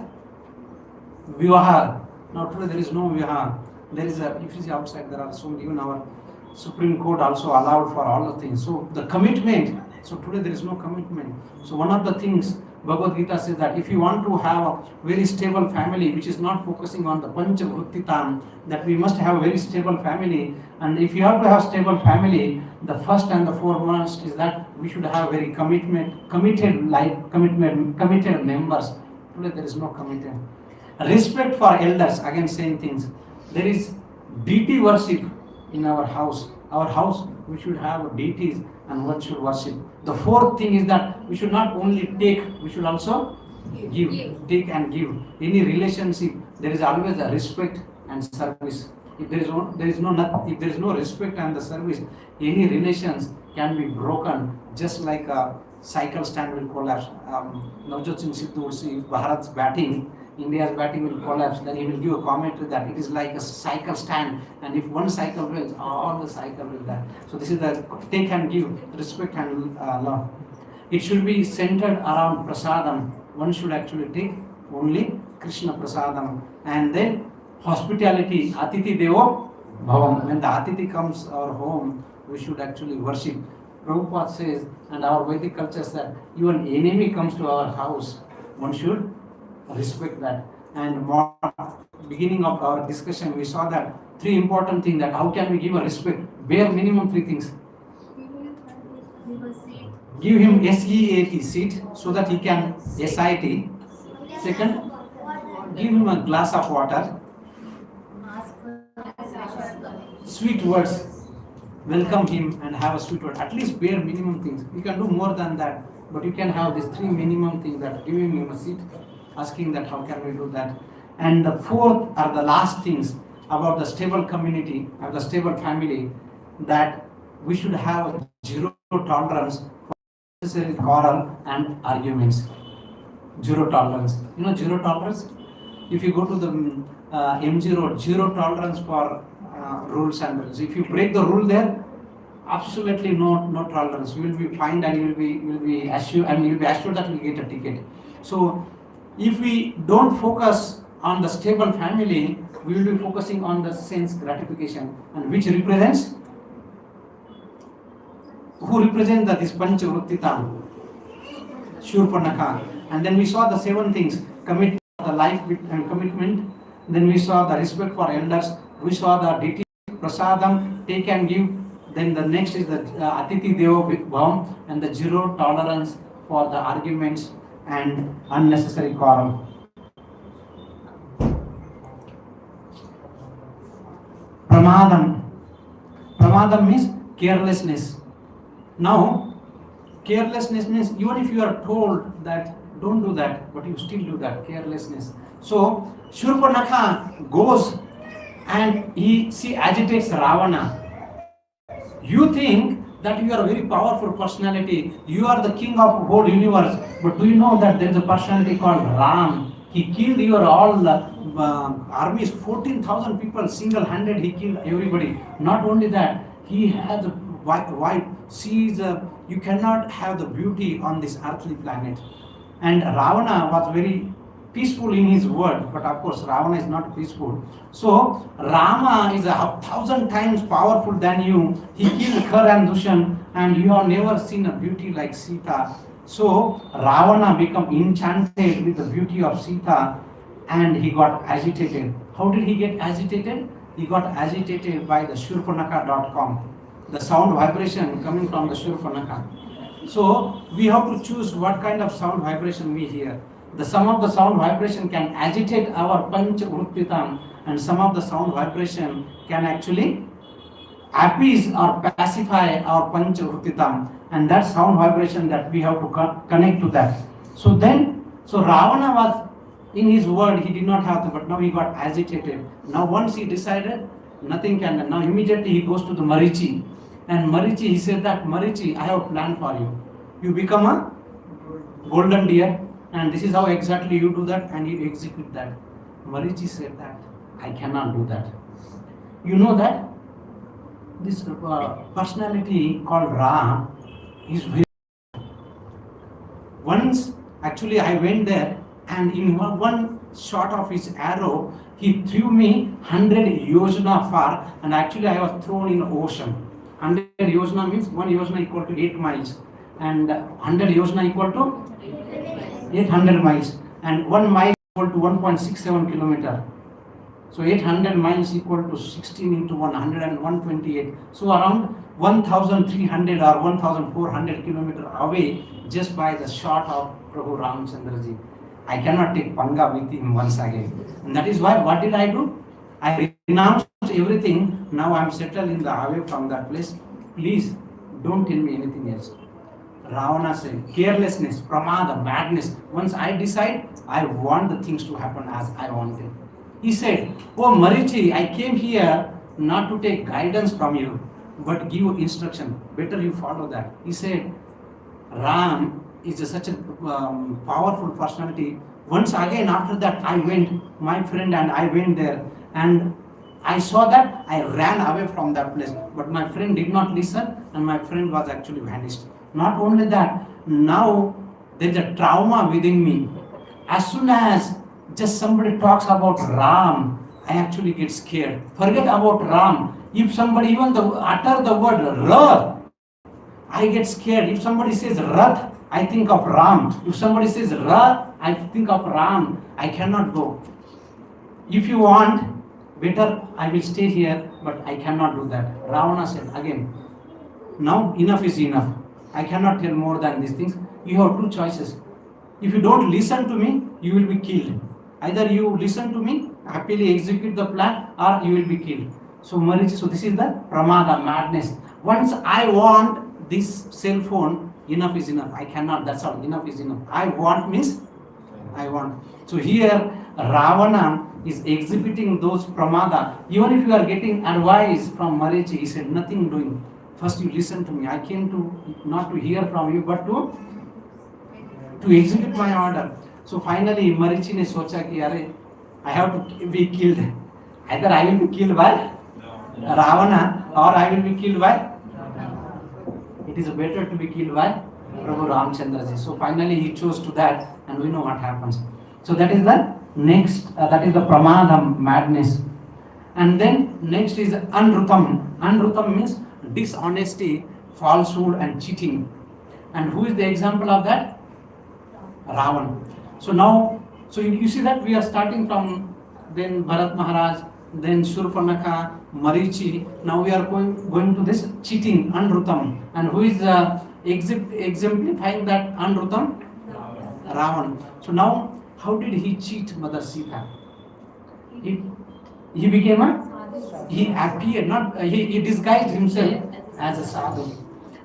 vivaha. Now today there is no vivaha. There is a, if you see outside, there are so many, even our Supreme Court also allowed for all the things. So the commitment, so today there is no commitment. So one of the things Bhagavad Gita says that if you want to have a very stable family which is not focusing on the pancha vrittitam, that we must have a very stable family. And if you have to have stable family, the first and the foremost is that we should have very committed members. Today there is no committed. Respect for elders, again same things. There is deity worship in our house. Our house, we should have deities and one should worship. The fourth thing is that we should not only take, we should also give. Take and give. Any relationship, there is always a respect and service. If there is no respect and the service, any relations can be broken. Just like a cycle stand will collapse. Navjot Singh Sidhu would see if Bharat's batting, India's batting will collapse, then he will give a commentary that it is like a cycle stand, and if one cycle fails, all the cycle will die. So this is the take and give, respect and love. It should be centered around prasadam. One should actually take only Krishna prasadam. And then hospitality, atiti devo bhavam. When the atiti comes our home, we should actually worship. Prabhupada says, and our Vedic culture says, even enemy comes to our house, one should respect that. And beginning of our discussion, we saw that three important things, that how can we give a respect? Bare minimum three things. Give him SEAT, seat, so that he can SIT. Second, give him a glass of water. Sweet words. Welcome him and have a sweet word. At least bare minimum things. You can do more than that, but you can have these three minimum things, that giving him a seat, asking that how can we do that. And the fourth are the last things about the stable community or the stable family, that we should have zero tolerance for unnecessary quarrel and arguments. Zero tolerance. You know zero tolerance? If you go to the MG road, zero tolerance for rules and rules. If you break the rule there, absolutely no tolerance. You will be fined and you will be assured that you will get a ticket. So if we don't focus on the stable family, we will be focusing on the sense gratification, and which represents, who represents this pancha vrittitam, Shurpanakha. And then we saw the 7 things: commitment, the life and commitment. Then we saw the respect for elders. We saw the deity, prasadam, take and give. Then the next is the atiti devo bhavam, and the zero tolerance for the arguments and unnecessary quarrel. Pramadam means carelessness. Now, carelessness means even if you are told that don't do that, but you still do that, carelessness. So Shurpanakha goes and she agitates Ravana. You think that you are a very powerful personality, you are the king of the whole universe, but do you know that there is a personality called Ram? He killed your all armies, 14,000 people, single-handed he killed everybody. Not only that, he has a wife. She is you cannot have the beauty on this earthly planet. And Ravana was very peaceful in his word, but of course Ravana is not peaceful. So Rama is 1,000 times powerful than you. He killed Khar and Dushan, and you have never seen a beauty like Sita. So Ravana became enchanted with the beauty of Sita, and he got agitated. How did he get agitated? He got agitated by the Shurpanakha.com, the sound vibration coming from the Shurpanakha. So we have to choose what kind of sound vibration we hear. Some of the sound vibration can agitate our pancha vrittitam, and some of the sound vibration can actually appease or pacify our pancha vrittitam, and that sound vibration that we have to connect to that. So Ravana was in his word, he did not have to, but now he got agitated. Now once he decided, nothing can. Now immediately he goes to the Marichi, and Marichi, he said that, Marichi, I have a plan for you. You become a golden deer, and this is how exactly you do that, and you execute that. Marichi said that, I cannot do that. You know that this personality called Ra is very. Once actually I went there, and in one shot of his arrow, he threw me 100 yojana far, and actually I was thrown in the ocean. 100 yojana means 1 yojana equal to 8 miles, and 100 yojana equal to 800 miles, and 1 mile equal to 1.67 kilometer. So 800 miles equal to 16 into 100 and 128. So around 1,300 or 1,400 kilometer away, just by the shot of Prabhu Ramchandraji. I cannot take panga with him once again. And that is why, what did I do? I renounced everything. Now I am settled in the away from that place. Please don't tell me anything else. Ravana said, carelessness, pramada, madness. Once I decide, I want the things to happen as I want them. He said, oh Marichi, I came here not to take guidance from you, but give instruction. Better you follow that. He said, Ram is such a powerful personality. Once again, after that, I went, my friend and I went there, and I saw that, I ran away from that place. But my friend did not listen, and my friend was actually vanished. Not only that, now there is a trauma within me. As soon as just somebody talks about Ram, I actually get scared. Forget about Ram. If somebody even utter the word Ra, I get scared. If somebody says Rath, I think of Ram. If somebody says Ra, I think of Ram. I cannot go. If you want, better I will stay here, but I cannot do that. Ravana said again, now enough is enough. I cannot tell more than these things. You have two choices. If you don't listen to me, you will be killed. Either you listen to me, happily execute the plan, or you will be killed. So Marichi, so this is the pramada, madness. Once I want this cell phone, enough is enough. I cannot, that's all, enough is enough. I want means, I want. So here, Ravana is exhibiting those pramada. Even if you are getting advice from Marichi, he said, nothing doing. First you listen to me. I came to, not to hear from you, but to execute my order. So finally, Marichi ne socha ki, Are, I have to be killed. Either I will be killed by Ravana, or I will be killed by, it is better to be killed by Prabhu Ramchandraji. So finally he chose to that, and we know what happens. So that is the next, that is the pramadam, madness. And then next is anrutam. Anrutam means dishonesty, falsehood and cheating. And who is the example of that? Ravan. So now, so you see that we are starting from then Bharat Maharaj, then Shurpanakha, Marichi. Now we are going to this cheating, Anrutam. And who is exemplifying that Anrutam? Ravan. So now, how did he cheat Mother Sita? He became he appeared, not he disguised himself as a sadhu.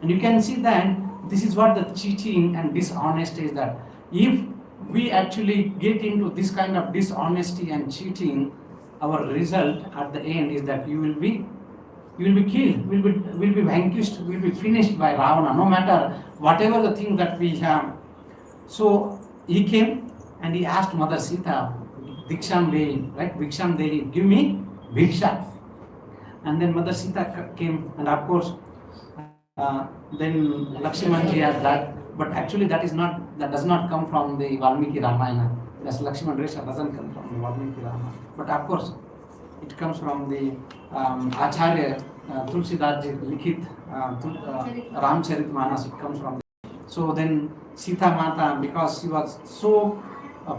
And you can see that this is what the cheating and dishonesty is, that if we actually get into this kind of dishonesty and cheating, our result at the end is that you will be killed, will be vanquished, will be finished by Ravana, no matter whatever the thing that we have. So he came and he asked Mother Sita, Diksham Dehi, right? Bhiksham Dehi, give me Bhiksha. And then Mother Sita came, and of course, then Lakshmanji has that. But actually that does not come from the Valmiki Ramayana. That's Lakshman Resha doesn't come from the Valmiki Ramayana. But of course, it comes from the Acharya Tulsidas Likhit Ramcharitmanas. It comes from. So then Sita Mata, because she was so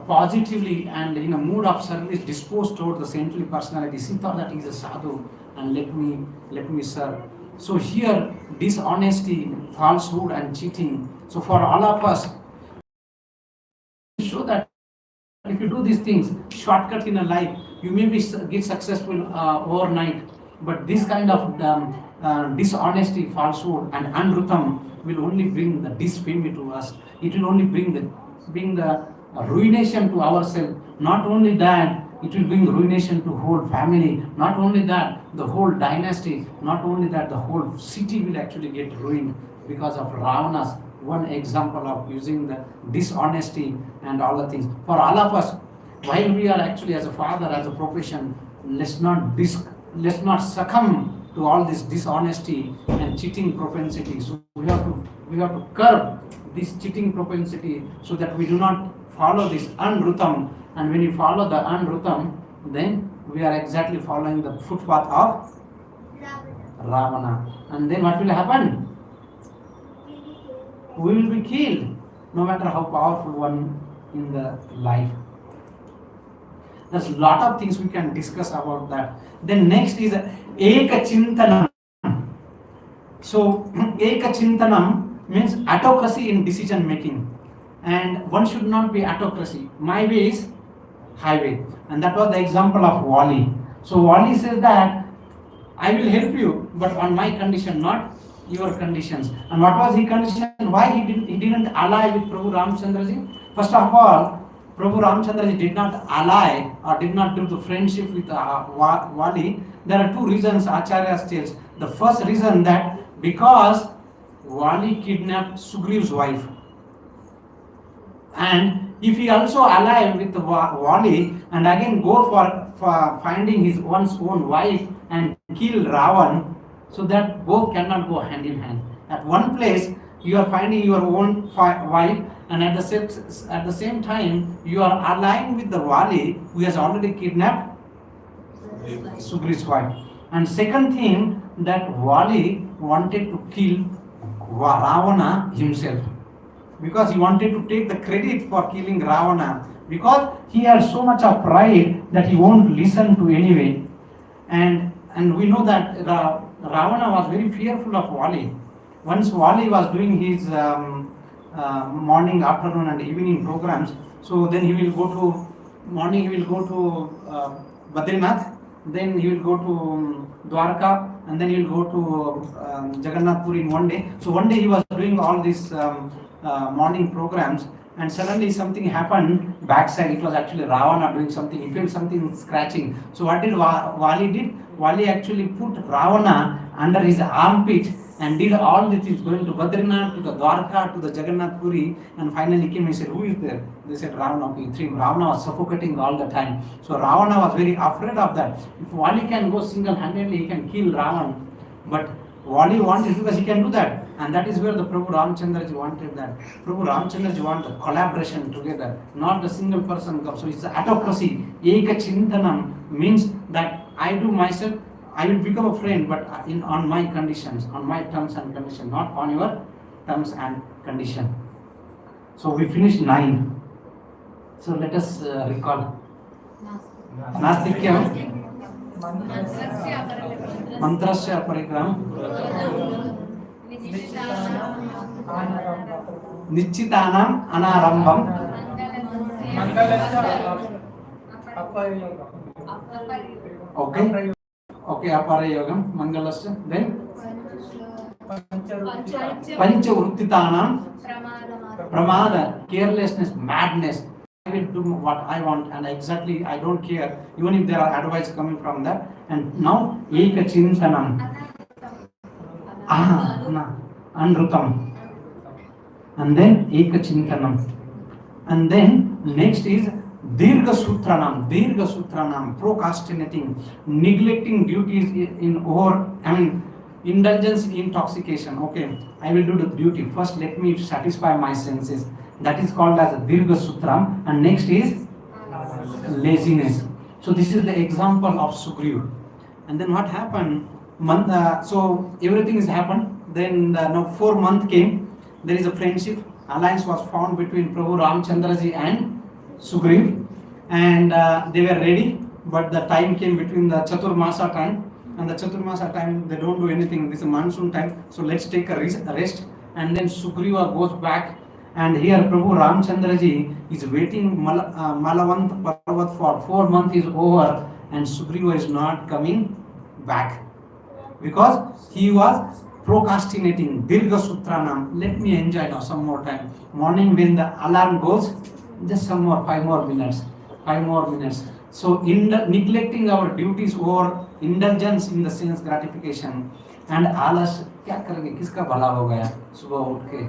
positively and in a mood of service disposed toward the saintly personality, she thought that he is a sadhu and let me serve. So here, dishonesty, falsehood and cheating. So for all of us, show that if you do these things, shortcut in a life, you may get successful overnight. But this kind of dishonesty, falsehood and anrutam will only bring the disfame to us. It will only bring the ruination to ourselves. Not only that, it will bring ruination to whole family. Not only that, the whole dynasty. Not only that, the whole city will actually get ruined because of Ravana's one example of using the dishonesty and all the things. For all of us, while we are actually as a father, as a profession, let's not succumb to all this dishonesty and cheating propensity. So we have to curb this cheating propensity so that we do not follow this anrutam. And when you follow the anrutam, then we are exactly following the footpath of Ravana. And then what will happen? We will be killed, no matter how powerful one in the life. There's a lot of things we can discuss about that. Then next is Ekachintanam. So Ekachintanam means autocracy in decision making. And one should not be autocracy. My way is highway. And that was the example of Wali. So Wali says that I will help you, but on my condition, not your conditions. And what was his condition? Why he didn't ally with Prabhu Ramchandraji? First of all, Prabhu Ramchandraji did not ally or did not do the friendship with Wali. There are two reasons Acharya tells. The first reason that because Wali kidnapped Sugriv's wife. And if he also ally with Wali and again go for finding his one's own wife and kill Ravan, so that both cannot go hand in hand. At one place, you are finding your own wife, and at the same time, you are allying with the Wali who has already kidnapped Sugriv's wife. And second thing, that Wali wanted to kill Ravana himself, because he wanted to take the credit for killing Ravana, because he had so much of pride that he won't listen to anyway. And we know that Ravana was very fearful of Wali. Once Wali was doing his morning, afternoon and evening programs, so then he will go to morning, he will go to Badrinath, then he will go to Dwarka, and then he will go to Jagannath Puri in one day. So one day he was doing all these morning programs, and suddenly something happened backside. It was actually Ravana doing something. He felt something scratching. So what did Wali did? Wali actually put Ravana under his armpit and did all this. He's going to Badrinath, to the Dwarka, to the Jagannath Puri, and finally came. He said, "Who is there?" They said, "Ravana." Okay, Ravana was suffocating all the time. So Ravana was very afraid of that. If Wali can go single-handedly, he can kill Ravana. But Wali wanted, because he can do that. And that is where the Prabhu Ramchandraji wanted that. Prabhu Ramchandraji wanted collaboration together, not the single person. So it's autocracy. Ekachintanam means that I do myself, I will become a friend, but on my conditions, on my terms and conditions, not on your terms and conditions. So we finished 9. So let us recall. Nastikyam. Mantrasya Parigram. Nichitanam Anarambam. Okay. Okay, Apara Yogam, Mangalasya. Then Pancha Vruttitanam Pramada, carelessness, madness. I will do what I want, and exactly I don't care, even if there are advice coming from that. And now Ekachintanam. Anrutam. And then Ekachintanam. And then next is Dirgha Sutranam, procrastinating, neglecting duties indulgence in intoxication. Okay, I will do the duty. First, let me satisfy my senses. That is called as Dirgha Sutram. And next is laziness. So this is the example of Sugriv. And then what happened? So everything has happened. Then now 4 months came. There is a friendship. Alliance was found between Prabhu Ramchandraji and Sugriv. And they were ready. But the time came between the Chaturmasa time. And the Chaturmasa time, they don't do anything. This is monsoon time. So let's take a rest. And then Sugriva goes back. And here Prabhu Ramchandraji is waiting Malavant Parvat for 4 months is over. And Sugriva is not coming back. Because he was procrastinating. Dirgha Sutranam. Let me enjoy now some more time. Morning when the alarm goes, just some more, 5 more minutes. 5 more minutes. So neglecting our duties or indulgence in the sense gratification. And alas, kya karenge, kiska bhala ho gaya, subah utھ ke.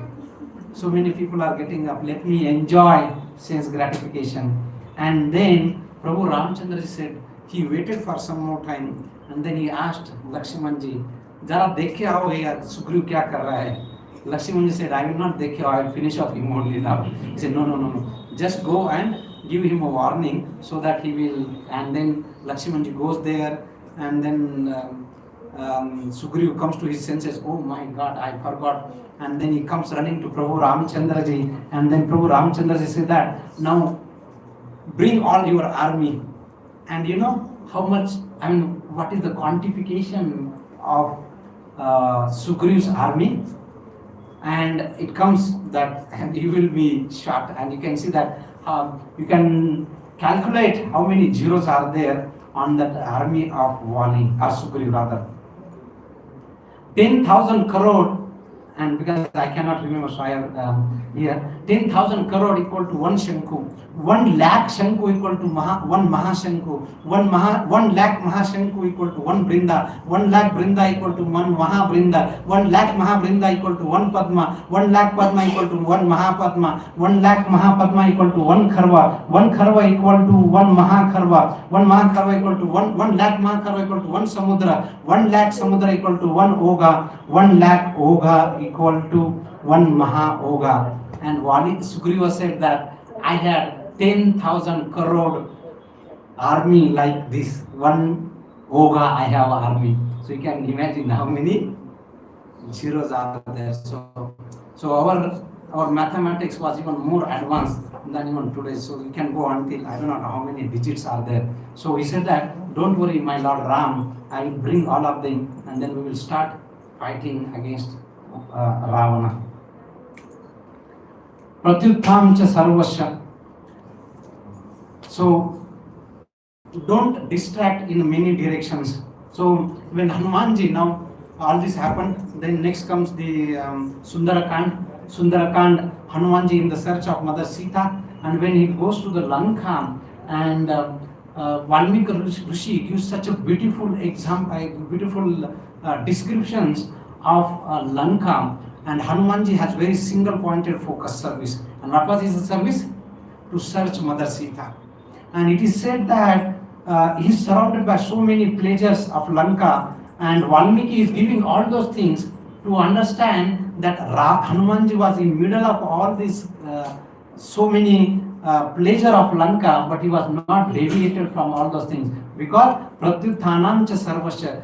So many people are getting up. Let me enjoy sense gratification. And then Prabhu Ramchandraji said, he waited for some more time and then he asked Lakshman ji, "Jara dekhe aao yaar, Sugriv kya kar raha hai?" Lakshman ji said, "I will not dekhe, I will finish off him only now." He said, "No, no, no, no. Just go and give him a warning so that he will." And then Lakshman ji goes there, and then Sugriv comes to his senses. "Oh my God, I forgot." And then he comes running to Prabhu Ramchandra ji, and then Prabhu Ramchandra ji said that, "Now bring all your army." And you know how much, I mean, what is the quantification of Sugriv's army? And it comes that, and you will be shocked, and you can see that you can calculate how many zeros are there on that army of Wali, or Sugriv rather. 10,000 crore, and because I cannot remember, so I have here 10,000 crore equal to one Shanku, 1 lakh Shanku equal to one Mahashanku, 1 lakh Mahashanku equal to one Brinda, 1 lakh Brinda equal to one Mahabrinda, 1 lakh Mahabrinda equal to one Padma, 1 lakh Padma equal to one Mahapadma, 1 lakh Mahapadma equal to one Kharva, 1 Kharva equal to one Mahakharva, 1 Mahakharva equal to 1 lakh Mahakharva equal to one Samudra, 1 lakh Samudra equal to one Oga, 1 lakh Oga equal to one Maha Oga. And Wali Sugriva said that, "I had 10,000 crore army like this. One Oga I have army." So you can imagine how many zeros are there. So our mathematics was even more advanced than even today. So we can go until I don't know how many digits are there. So he said that, "Don't worry, my Lord Ram, I will bring all of them, and then we will start fighting against Ravana." Pratyutham cha sarvasya. So don't distract in many directions. So when Hanumanji, now all this happened, then next comes the Sundarakand, Hanumanji in the search of Mother Sita, and when he goes to the Lanka, and Valmiki Rishi gives such a beautiful example, beautiful descriptions of Lanka, and Hanumanji has very single pointed focus service. And what was his service? To search Mother Sita. And it is said that he is surrounded by so many pleasures of Lanka, and Valmiki is giving all those things to understand that Hanumanji was in middle of all this so many pleasure of Lanka, but he was not deviated from all those things, because Pratyuthanam cha sarvasya,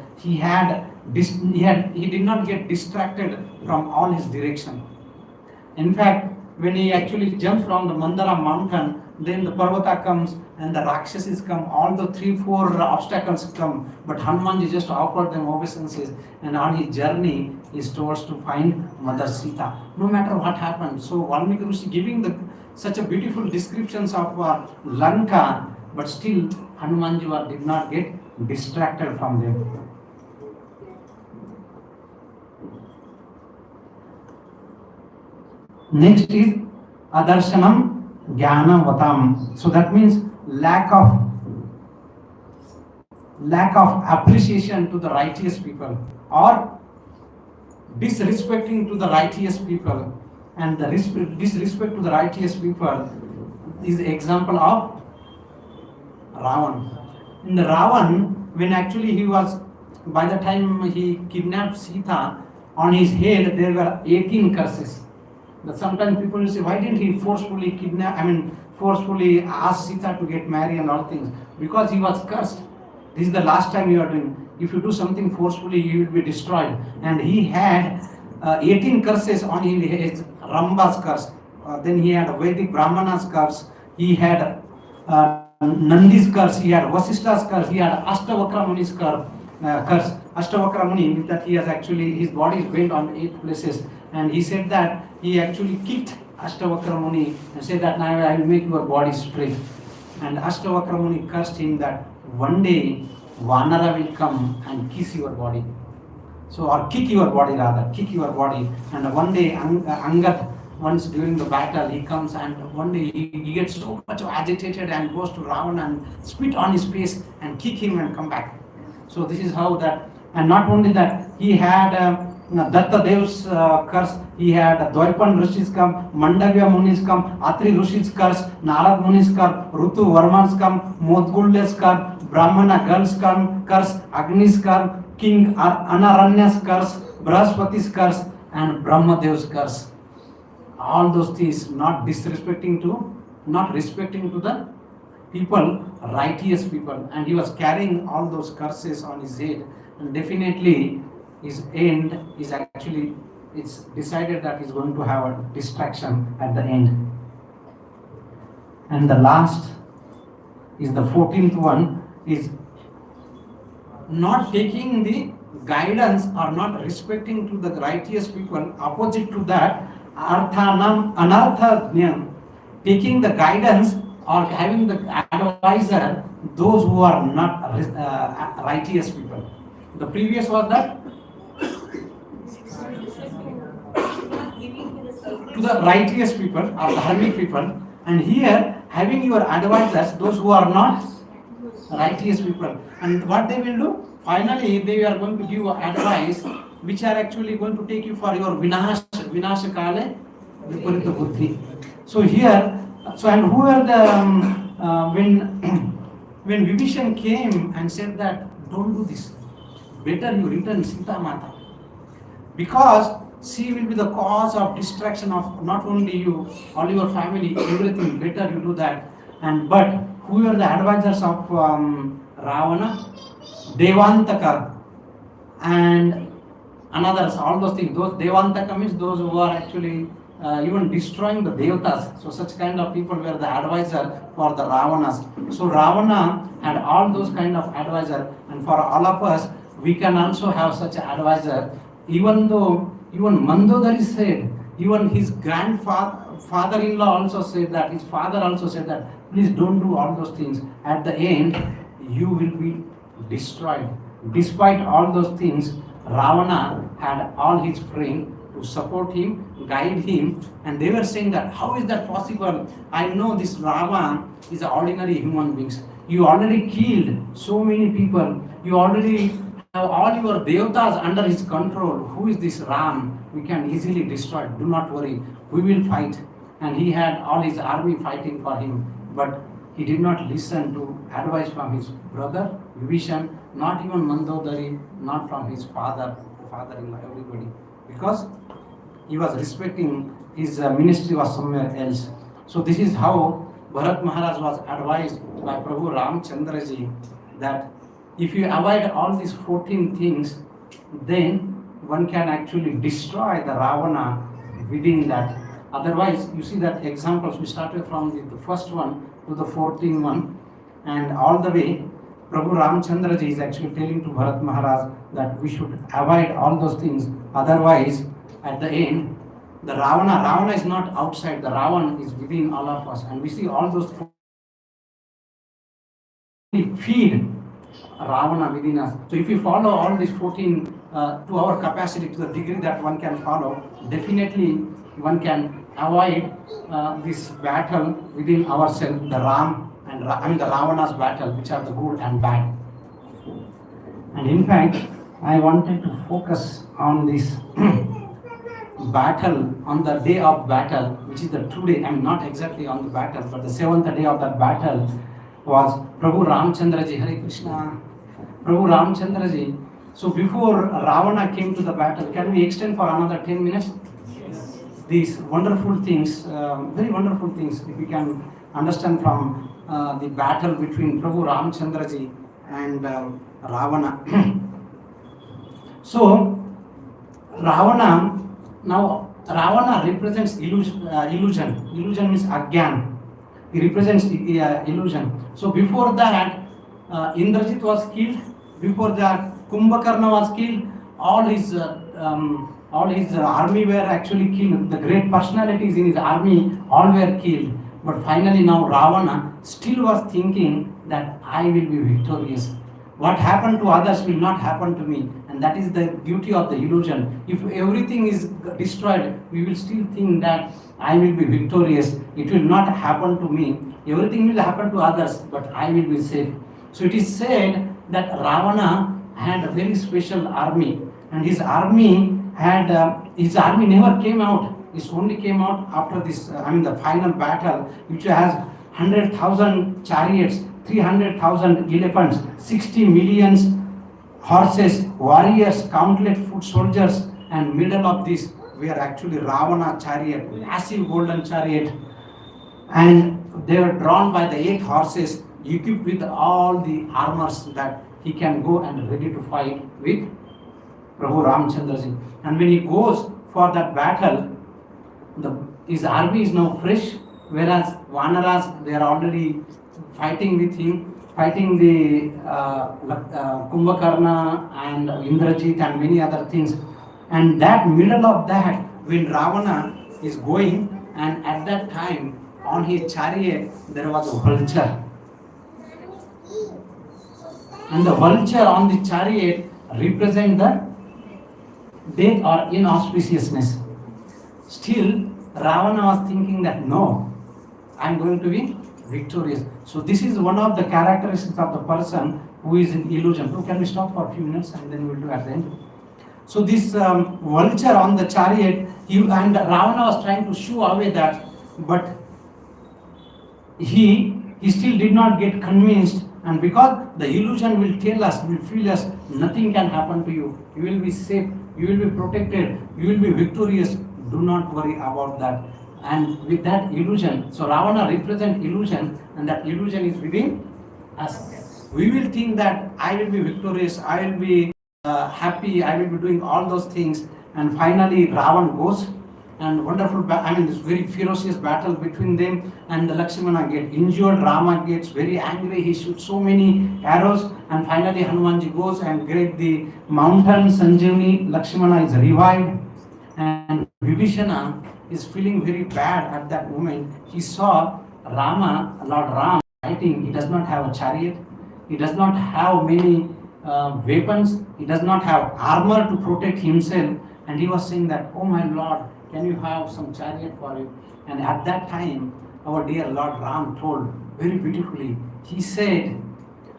he did not get distracted from all his direction. In fact, when he actually jumps from the Mandara mountain, then the Parvata comes and the Rakshasis come, all the 3-4 obstacles come, but Hanumanji just offered them obeisances, and on his journey he is towards to find Mother Sita, no matter what happened. So Valmiki Rishi giving such a beautiful descriptions of Lanka, but still Hanumanji did not get distracted from them. Next is Adarshanam Jnana Vatam. So that means lack of appreciation to the righteous people, or disrespecting to the righteous people. And the disrespect to the righteous people is the example of Ravan. In the Ravan, when actually he was, by the time he kidnapped Sita, on his head there were 18 curses. But sometimes people will say, why didn't he forcefully ask Sita to get married and all things? Because he was cursed. This is the last time you are doing. If you do something forcefully, you will be destroyed. And he had 18 curses on his Ramba's curse. Then he had Vedic Brahmana's curse. He had Nandi's curse. He had Vasishta's curse. He had Ashtavakra Muni's curse. Ashtavakra Muni, that he has actually, his body is bent on 8 places. And he said that he actually kicked Ashtavakra Muni and said that, now I will make your body straight. And Ashtavakra Muni cursed him that one day Vanara will come and kiss your body. So, or kick your body rather, And one day Angad, once during the battle, he comes and one day he gets so much agitated and goes to Ravana and spit on his face and kick him and come back. So this is how that, and not only that, he had Datta Dev's curse, he had Dwaipan Rishi's come, Mandavya Muni's come, Atri Rishi's curse, Narad Muni's curse, Rutu Varman's come, Modgulle's curse, Brahmana girls curse, Agni's king Anaranya's curse, Brahaspati's curse, and Brahmadev's curse. All those things not respecting to the people, righteous people, and he was carrying all those curses on his head, and definitely his end is actually, it's decided that he's going to have a distraction at the end. And the last is the 14th one, is not taking the guidance or not respecting to the righteous people. Opposite to that, arthanam anarthajnam, taking the guidance or having the advisor those who are not righteous people. The previous was that to the righteous people or the harmonic people, and here having your advisors those who are not righteous people. And what they will do, finally they are going to give advice which are actually going to take you for your vinasha kale viparita buddhi. So here, so and who are the when Vibhishan came and said that don't do this, better you return Sita Mata, because she will be the cause of distraction of not only you, all your family, everything. Better you do that. And but who are the advisors of Ravana? Devantaka and another, all those things. Those Devantaka means those who are actually even destroying the Devatas. So such kind of people were the advisor for the Ravanas. So Ravana had all those kind of advisor, and for all of us, we can also have such an advisor. Even though even Mandodari said, even his father-in-law also said that, his father also said that, please don't do all those things. At the end, you will be destroyed. Despite all those things, Ravana had all his friends to support him, guide him, and they were saying that, how is that possible? I know this Rava is an ordinary human being. You already killed so many people. You already have all your devatas under his control. Who is this Ram? We can easily destroy. Do not worry. We will fight. And he had all his army fighting for him. But he did not listen to advice from his brother, Vibhishan, not even Mandodari, not from his father-in-law, everybody. Because he was respecting his ministry was somewhere else. So this is how Bharat Maharaj was advised by Prabhu Ramchandraji that if you avoid all these 14 things, then one can actually destroy the Ravana within that. Otherwise, you see that examples, we started from the first one to the 14th one, and all the way, Prabhu Ramchandraji is actually telling to Bharat Maharaj that we should avoid all those things. Otherwise, at the end, the Ravana is not outside, the Ravan is within all of us. And we see all those feed Ravana within us. So if we follow all these 14 to our capacity, to the degree that one can follow, definitely one can avoid this battle within ourselves, the the Ravana's battle, which are the good and bad. And in fact, I wanted to focus on this battle, on the day of battle, which is the true day. I mean, not exactly on the battle, but the 7th day of that battle was Prabhu Ramchandraji. Hare Krishna. Prabhu Ramchandraji. So before Ravana came to the battle, can we extend for another 10 minutes? Yes. These wonderful things, very wonderful things, if we can understand from the battle between Prabhu Ramchandraji and Ravana. So Ravana represents illusion. Illusion means agyan. He represents illusion. So before that, Indrajit was killed. Before that, Kumbhakarna was killed. All his army were actually killed. The great personalities in his army all were killed. But finally now Ravana still was thinking that I will be victorious. What happened to others will not happen to me. And that is the beauty of the illusion. If everything is destroyed, we will still think that I will be victorious. It will not happen to me. Everything will happen to others, but I will be safe. So it is said that Ravana had a very special army, and his army never came out. It only came out after this, the final battle, which has 100,000 chariots, 300,000 elephants, 60 millions horses, warriors, countless foot soldiers, and middle of this were actually Ravana chariot, massive golden chariot, and they were drawn by the 8 horses, equipped with all the armors that he can go and ready to fight with Prabhu Ramchandra Ji. And when he goes for that battle, his army is now fresh, whereas Vanaras, they are already fighting with him, fighting the Kumbhakarna and Indrajit and many other things. And that middle of that, when Ravana is going, and at that time on his chariot there was a vulture. And the vulture on the chariot represent the death or inauspiciousness. Still, Ravana was thinking that no, I am going to be victorious. So this is one of the characteristics of the person who is in illusion. So can we stop for a few minutes and then we'll do at the end. So this vulture on the chariot, and Ravana was trying to shoo away that, but he still did not get convinced, and because the illusion will tell us, will feel us, nothing can happen to you. You will be safe, you will be protected, you will be victorious. Do not worry about that. And with that illusion, so Ravana represents illusion, and that illusion is within us. We will think that I will be victorious, I will be happy, I will be doing all those things, and finally Ravan goes, and wonderful, this very ferocious battle between them, and the Lakshmana gets injured, Rama gets very angry, he shoots so many arrows, and finally Hanumanji goes and great the mountain Sanjeevani, Lakshmana is revived, and Vibhishana is feeling very bad at that moment. He saw Rama, Lord Ram, fighting. He does not have a chariot, he does not have many weapons, he does not have armor to protect himself, and he was saying that, oh my Lord, can you have some chariot for you? And at that time, our dear Lord Ram told very beautifully, he said,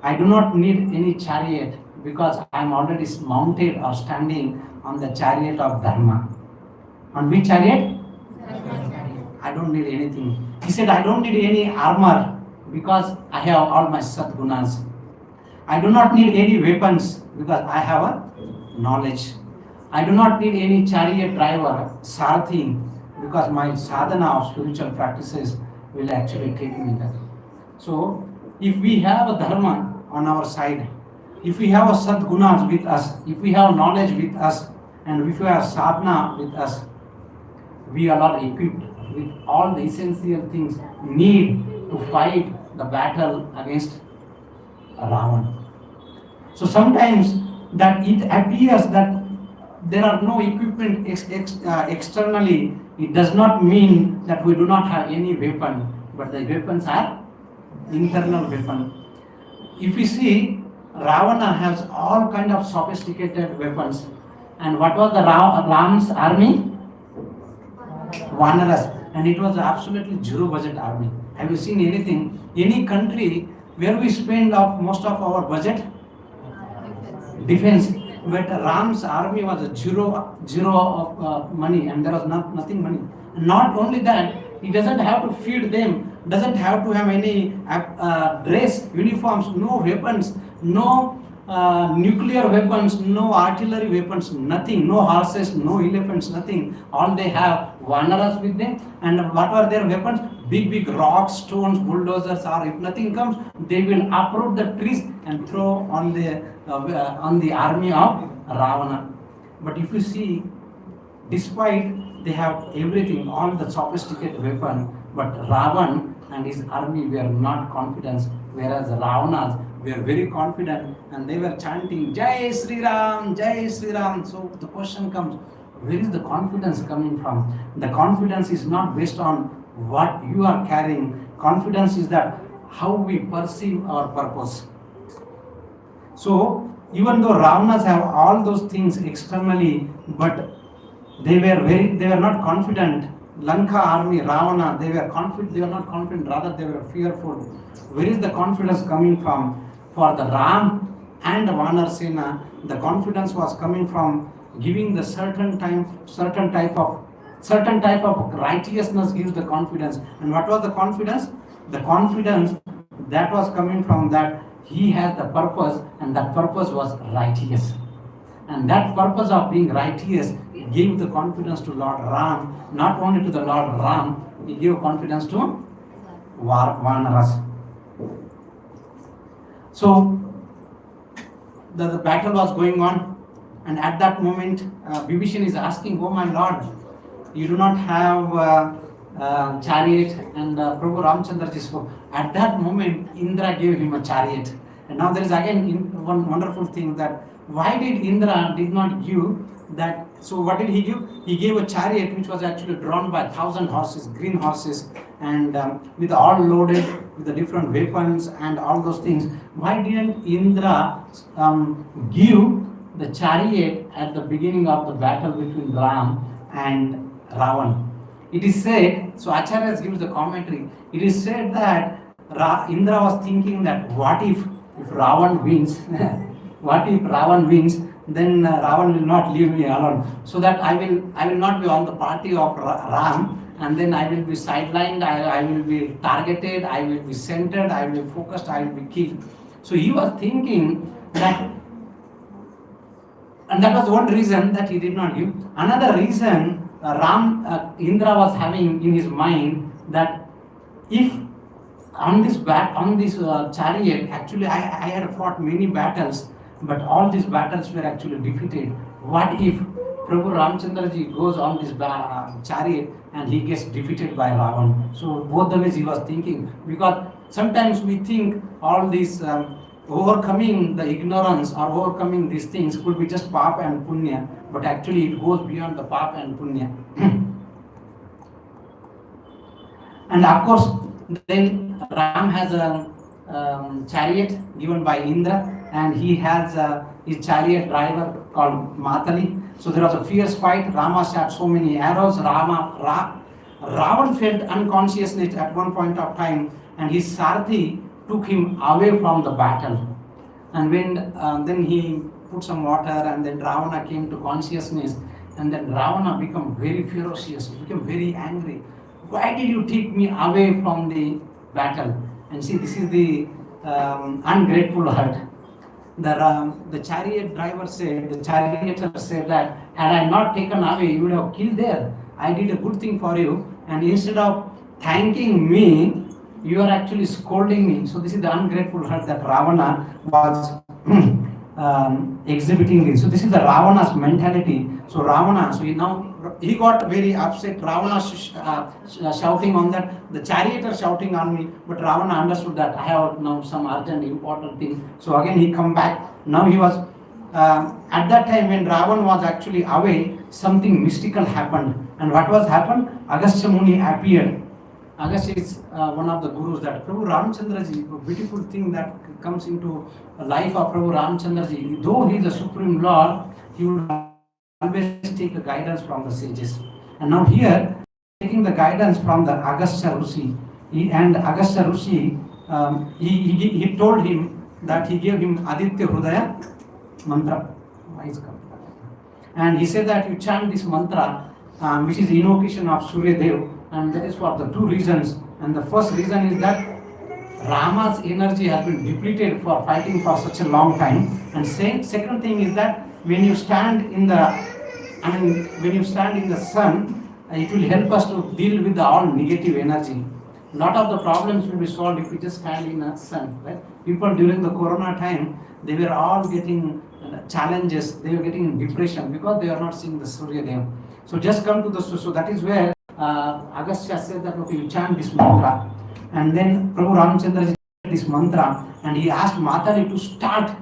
I do not need any chariot because I am already mounted or standing on the chariot of Dharma. On which chariot? I don't need anything. He said, I don't need any armor because I have all my Satgunas. I do not need any weapons because I have a knowledge. I do not need any chariot driver, Sarathi, because my sadhana of spiritual practices will actually take me there. So, if we have a dharma on our side, if we have a sadgunas with us, if we have knowledge with us, and if we have sadhana with us, we are all equipped with all the essential things need to fight the battle against Ravan. So sometimes that it appears that there are no equipment externally, it does not mean that we do not have any weapon, but the weapons are internal weapon. If we see, Ravana has all kind of sophisticated weapons, and what was the Ram's army? Vanaras, and it was absolutely zero budget army. Have you seen anything, any country where we spend most of our budget? Defense. But Ram's army was a zero of money, and there was nothing money. Not only that, he doesn't have to feed them, doesn't have to have any dress, uniforms, no weapons, no nuclear weapons, no artillery weapons, nothing, no horses, no elephants, nothing. All they have Vanaras with them, and what were their weapons? Big rocks, stones, bulldozers, or if nothing comes, they will uproot the trees and throw on the army of Ravana. But if you see, despite they have everything, all the sophisticated weapon, but Ravan and his army were not confident, whereas the Ravanas were very confident, and they were chanting Jai Sri Ram, Jai Sri Ram. So the question comes, where is the confidence coming from? The confidence is not based on what you are carrying. Confidence is that how we perceive our purpose. So even though Ravanas have all those things externally, but they were not confident. Lanka army, Ravana, they were not confident, rather they were fearful. Where is the confidence coming from? For the Ram and Vanar Sena, the confidence was coming from giving the certain type of righteousness gives the confidence. And what was the confidence? The confidence That was coming from that he had the purpose, and that purpose was righteous. And that purpose of being righteous gave the confidence to Lord Ram, not only to the Lord Ram, he gave confidence to Vanaras. So the battle was going on, and at that moment, Bibhishan is asking, "Oh my Lord, you do not have chariot," and Prabhu Ramchandra ji spoke. At that moment, Indra gave him a chariot. And now there is again one wonderful thing, that why did Indra did not give that? So what did he give? He gave a chariot which was actually drawn by 1,000 horses, green horses, and with all loaded with the different weapons and all those things. Why didn't Indra give the chariot at the beginning of the battle between Ram and Ravan? It is said, so Acharya gives the commentary, it is said that Indra was thinking that what if Ravan wins? What if Ravan wins? Then Ravan will not leave me alone. So that I will not be on the party of Ram, and then I will be sidelined, I will be targeted, I will be centered, I will be focused, I will be killed. So he was thinking that, and that was one reason that he did not give. Another reason Indra was having in his mind, that if on this chariot, actually I had fought many battles, but all these battles were actually defeated. What if Prabhu Ramchandra ji goes on this chariot and he gets defeated by Ravan? So both the ways he was thinking, because sometimes we think all these overcoming the ignorance or overcoming these things could be just papa and punya, but actually it goes beyond the papa and punya. And of course, then Ram has a chariot given by Indra, and he has his chariot driver called Matali. So there was a fierce fight. Rama shot so many arrows. Ravan felt unconsciousness at one point of time, and his Sarthi took him away from the battle. And when then he put some water, and then Ravana came to consciousness, and then Ravana became very ferocious, became very angry. Why did you take me away from the battle? And see, this is the ungrateful heart. The chariot driver said, the charioteer said that, had I not taken away, you would have killed there. I did a good thing for you, and instead of thanking me, you are actually scolding me. So this is the ungrateful heart that Ravana was exhibiting. So this is the Ravana's mentality. So Ravana, he got very upset. Ravana shouting on that, the charioteer shouting on me, but Ravana understood that I have now some urgent important thing. So again he come back. Now he was at that time when Ravan was actually away, something mystical happened. And what was happened? Agastya Muni appeared. Agastya is one of the gurus that Prabhu Ramchandra ji, a beautiful thing that comes into the life of Prabhu Ramchandra ji. Though he is a Supreme Lord, he would always take the guidance from the sages. And now here, taking the guidance from the Agastya Rishi. And Agastya Rishi, he told him that he gave him Aditya Hrudaya mantra. And he said that you chant this mantra, which is invocation of Surya Dev, and that is for the two reasons. And the first reason is that Rama's energy has been depleted for fighting for such a long time. And second thing is that when you stand in the sun, it will help us to deal with all negative energy. A lot of the problems will be solved if we just stand in the sun, right? People during the Corona time, they were all getting challenges, they were getting depression because they are not seeing the Surya Dev. So just come to the, so that is where Agastya said that, okay, you chant this mantra. And then Prabhu Ramchandra ji this mantra, and he asked Matali to start.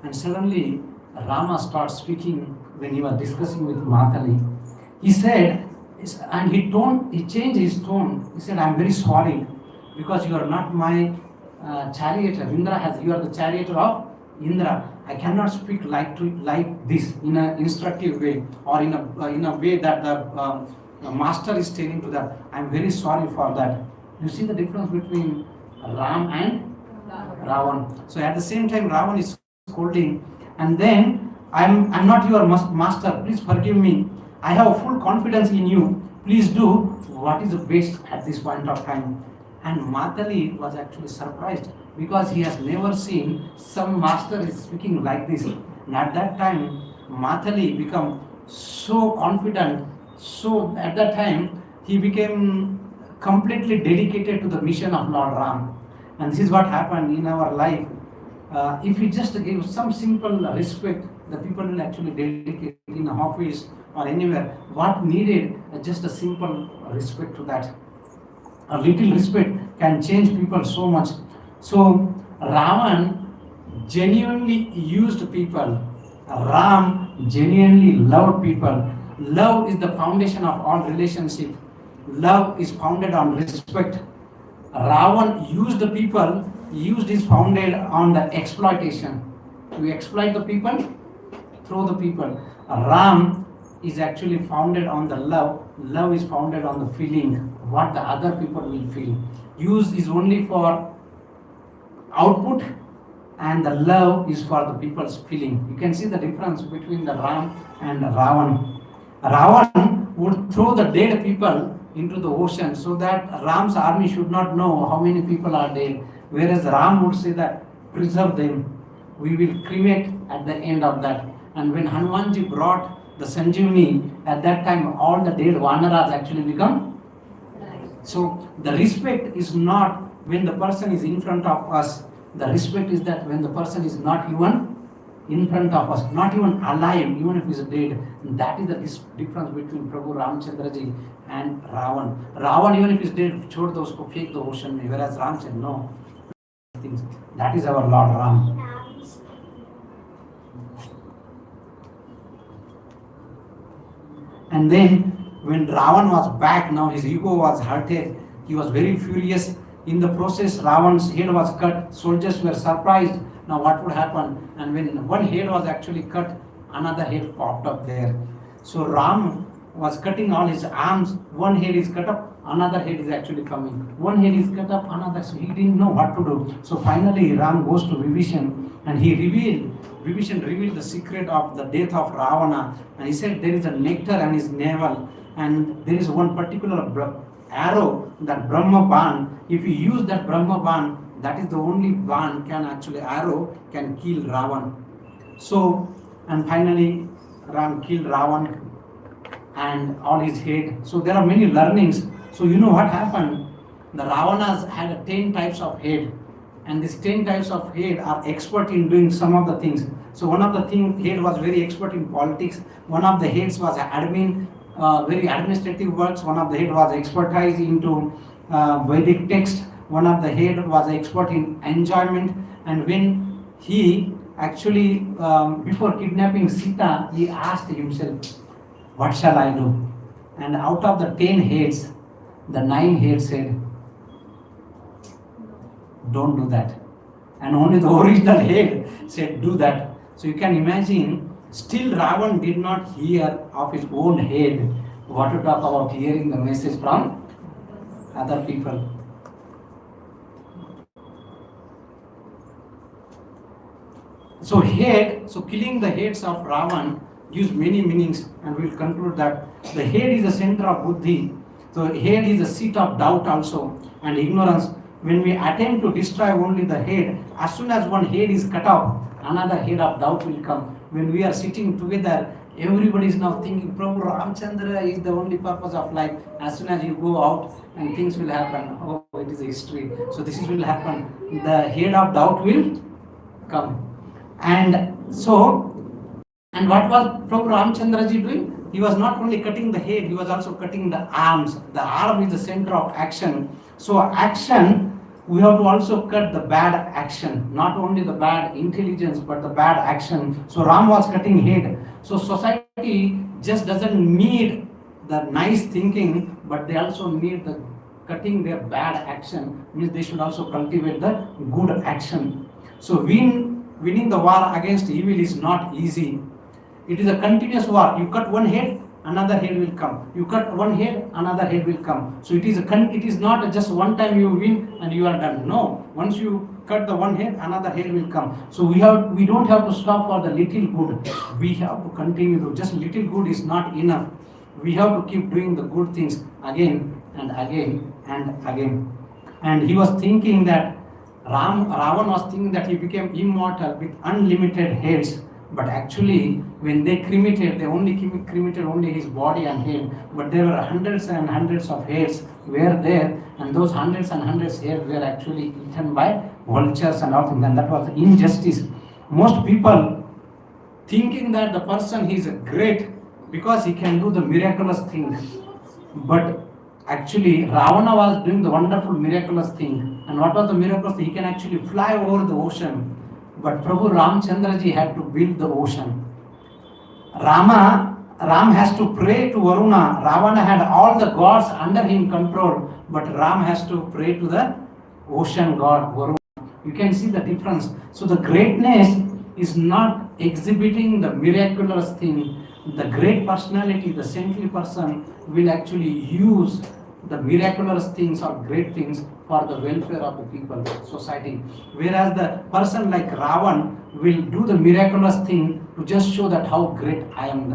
And suddenly Rama starts speaking when he was discussing with Matali. He said, and he changed his tone. He said, I am very sorry because you are not my charioteer. You are the charioteer of Indra. I cannot speak like this in an instructive way, or in a way that the master is telling to that. I am very sorry for that. You see the difference between Ram and Ravan. So at the same time, Ravan is scolding, and then I'm not your master. Please forgive me. I have full confidence in you. Please do what is the best at this point of time. And Matali was actually surprised. because he has never seen some master is speaking like this. And at that time, Mathali become so confident. So at that time, he became completely dedicated to the mission of Lord Ram. And this is what happened in our life. If we just give some simple respect, the people will actually dedicate in a office or anywhere. What needed? Just a simple respect to that. A little respect can change people so much. So Ravan genuinely used people. Ram genuinely loved people. Love is the foundation of all relationship. Love is founded on respect. Ravan used the people, used is founded on the exploitation. To exploit the people, through the people. Ram is actually founded on the love. Love is founded on the feeling, what the other people will feel. Use is only for output, and the love is for the people's feeling. You can see the difference between the Ram and the Ravan. Ravan would throw the dead people into the ocean so that Ram's army should not know how many people are dead. Whereas Ram would say that preserve them. We will cremate at the end of that. And when Hanumanji brought the Sanjeevani, at that time all the dead Vanaras actually become. So the respect is not when the person is in front of us. The respect is that when the person is not even in front of us, not even alive, even if he is dead. That is the difference between Prabhu Ramchandraji and Ravan. Ravan, even if he is dead, chhod do usko, fake the ocean. Whereas Ram said, no. That is our Lord Ram. And then when Ravan was back, now his ego was hurted. He was very furious. In the process, Ravan's head was cut. Soldiers were surprised. Now what would happen? And when one head was actually cut, another head popped up there. So Ram was cutting all his arms. One head is cut up, another head is actually coming. One head is cut up, another. So he didn't know what to do. So finally Ram goes to Vibhishan and Vibhishan revealed the secret of the death of Ravana. And he said there is a nectar on his navel, and there is one particular arrow, that Brahma Ban. If you use that Brahma Ban, that is the only Ban arrow can kill Ravan. So, and finally Ram killed Ravan and all his head. So there are many learnings. So you know what happened? The Ravanas had 10 types of head, and these 10 types of head are expert in doing some of the things. So one of the head was very expert in politics. One of the heads was admin, very administrative works. One of the head was expertise into Vedic text. One of the head was expert in enjoyment. And when he actually, before kidnapping Sita, he asked himself, what shall I do? And out of the 10 heads, the 9 heads said, don't do that. And only the original head said, do that. So you can imagine, still Ravan did not hear of his own head. What to talk about hearing the message from other people. So killing the heads of Ravan gives many meanings, and we will conclude that the head is the center of buddhi. So head is the seat of doubt also and ignorance. When we attempt to destroy only the head, as soon as one head is cut off, another head of doubt will come. When we are sitting together, everybody is now thinking, Prabhu Ramchandra is the only purpose of life. As soon as you go out and things will happen, oh, it is a history. So this will happen. The head of doubt will come. And what was Prabhu Ramchandraji doing? He was not only cutting the head, he was also cutting the arms. The arm is the center of action. So action, we have to also cut the bad action. Not only the bad intelligence, but the bad action. So Ram was cutting head. So society just doesn't need the nice thinking, but they also need the cutting their bad action. Means they should also cultivate the good action. So winning the war against evil is not easy. It is a continuous war. You cut one head, another head will come. You cut one head, another head will come. So it is not just one time you win and you are done. No. Once you cut the one head, another head will come. So we don't have to stop for the little good. We have to continue. Just little good is not enough. We have to keep doing the good things again and again and again. And he was thinking that Ravan was thinking that he became immortal with unlimited heads, but actually, when they cremated, they only cremated only his body and head, but there were hundreds and hundreds of heads were there, and those hundreds and hundreds heads were actually eaten by vultures and all things, and that was injustice. Most people thinking that the person is great because he can do the miraculous thing, but actually Ravana was doing the wonderful miraculous thing. And what was the miraculous thing? He can actually fly over the ocean, but Prabhu Ramchandraji had to build the ocean. Ram has to pray to Varuna. Ravana had all the gods under him control, but Ram has to pray to the ocean god Varuna. You can see the difference. So the greatness is not exhibiting the miraculous thing. The great personality, the saintly person, will actually use the miraculous things or great things for the welfare of the people, society. Whereas the person like Ravan will do the miraculous thing to just show that how great I am.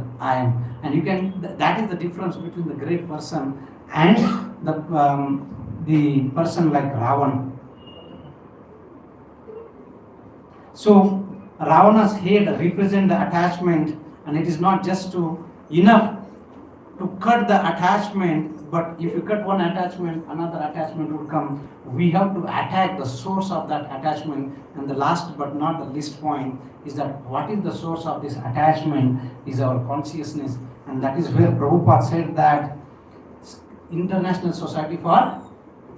And you can, that is the difference between the great person and the person like Ravan. So Ravana's head represents the attachment, and it is not just enough to cut the attachment, but if you cut one attachment, another attachment will come. We have to attack the source of that attachment. And the last but not the least point is that what is the source of this attachment is our consciousness. And that is where Prabhupada said that International Society for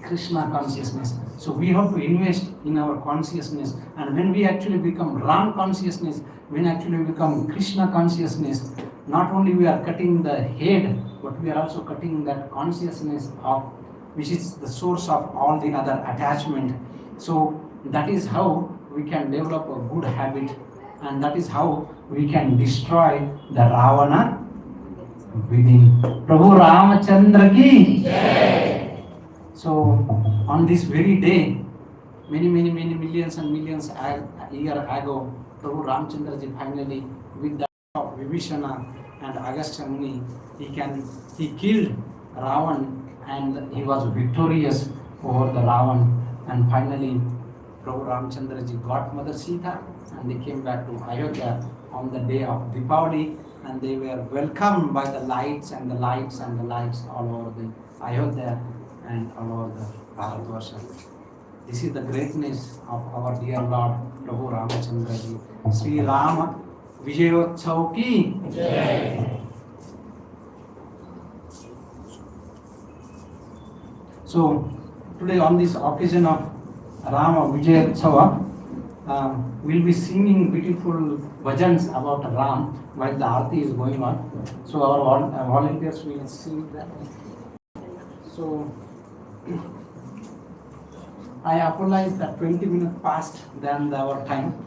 Krishna Consciousness. So we have to invest in our consciousness, and when we actually become Ram consciousness, when actually we become Krishna consciousness, not only we are cutting the head, but we are also cutting that consciousness of which is the source of all the other attachment. So that is how we can develop a good habit, and that is how we can destroy the Ravana within. Prabhu Ramachandra ki Jai. So on this very day, many millions and millions year ago, Prabhu Ramchandraji finally, with the help of Vibhishana and Agastya Muni, he killed Ravan, and he was victorious over the Ravan. And finally, Prabhu Ramchandraji got Mother Sita, and they came back to Ayodhya on the day of Deepavali, and they were welcomed by the lights and the lights and the lights all over the Ayodhya and all over the Bharatvarsha. This is the greatness of our dear Lord Prabhu Ramachandraji. Sri Rama Vijayotsav ki Jai. So today on this occasion of Rama Vijayotsava, we'll be singing beautiful bhajans about Ram while the Aarti is going on. So our volunteers will sing that. So I apologize that 20 minutes passed than our time,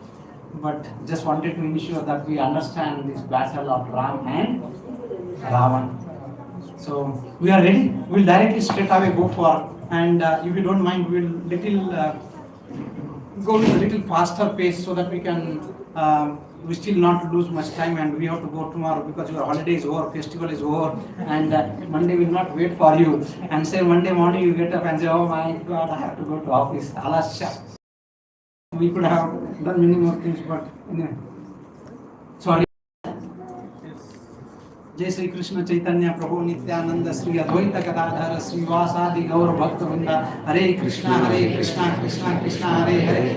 but just wanted to ensure that we understand this battle of Ram and Ravan. So we are ready. We'll directly straight away go for, and if you don't mind, we'll go with a little faster pace so that we can we still not lose much time, and we have to go tomorrow because your holiday is over, festival is over, and Monday will not wait for you. And say Monday morning you get up and say, oh my God, I have to go to office. Alasya. We could have done many more things, but anyway. Sorry. जय श्री कृष्ण चैतन्य प्रभु नित्यानंद श्री अद्वैत गदाधर श्रीवासादि गौर भक्त वृंदा हरे कृष्णा कृष्णा कृष्णा हरे हरे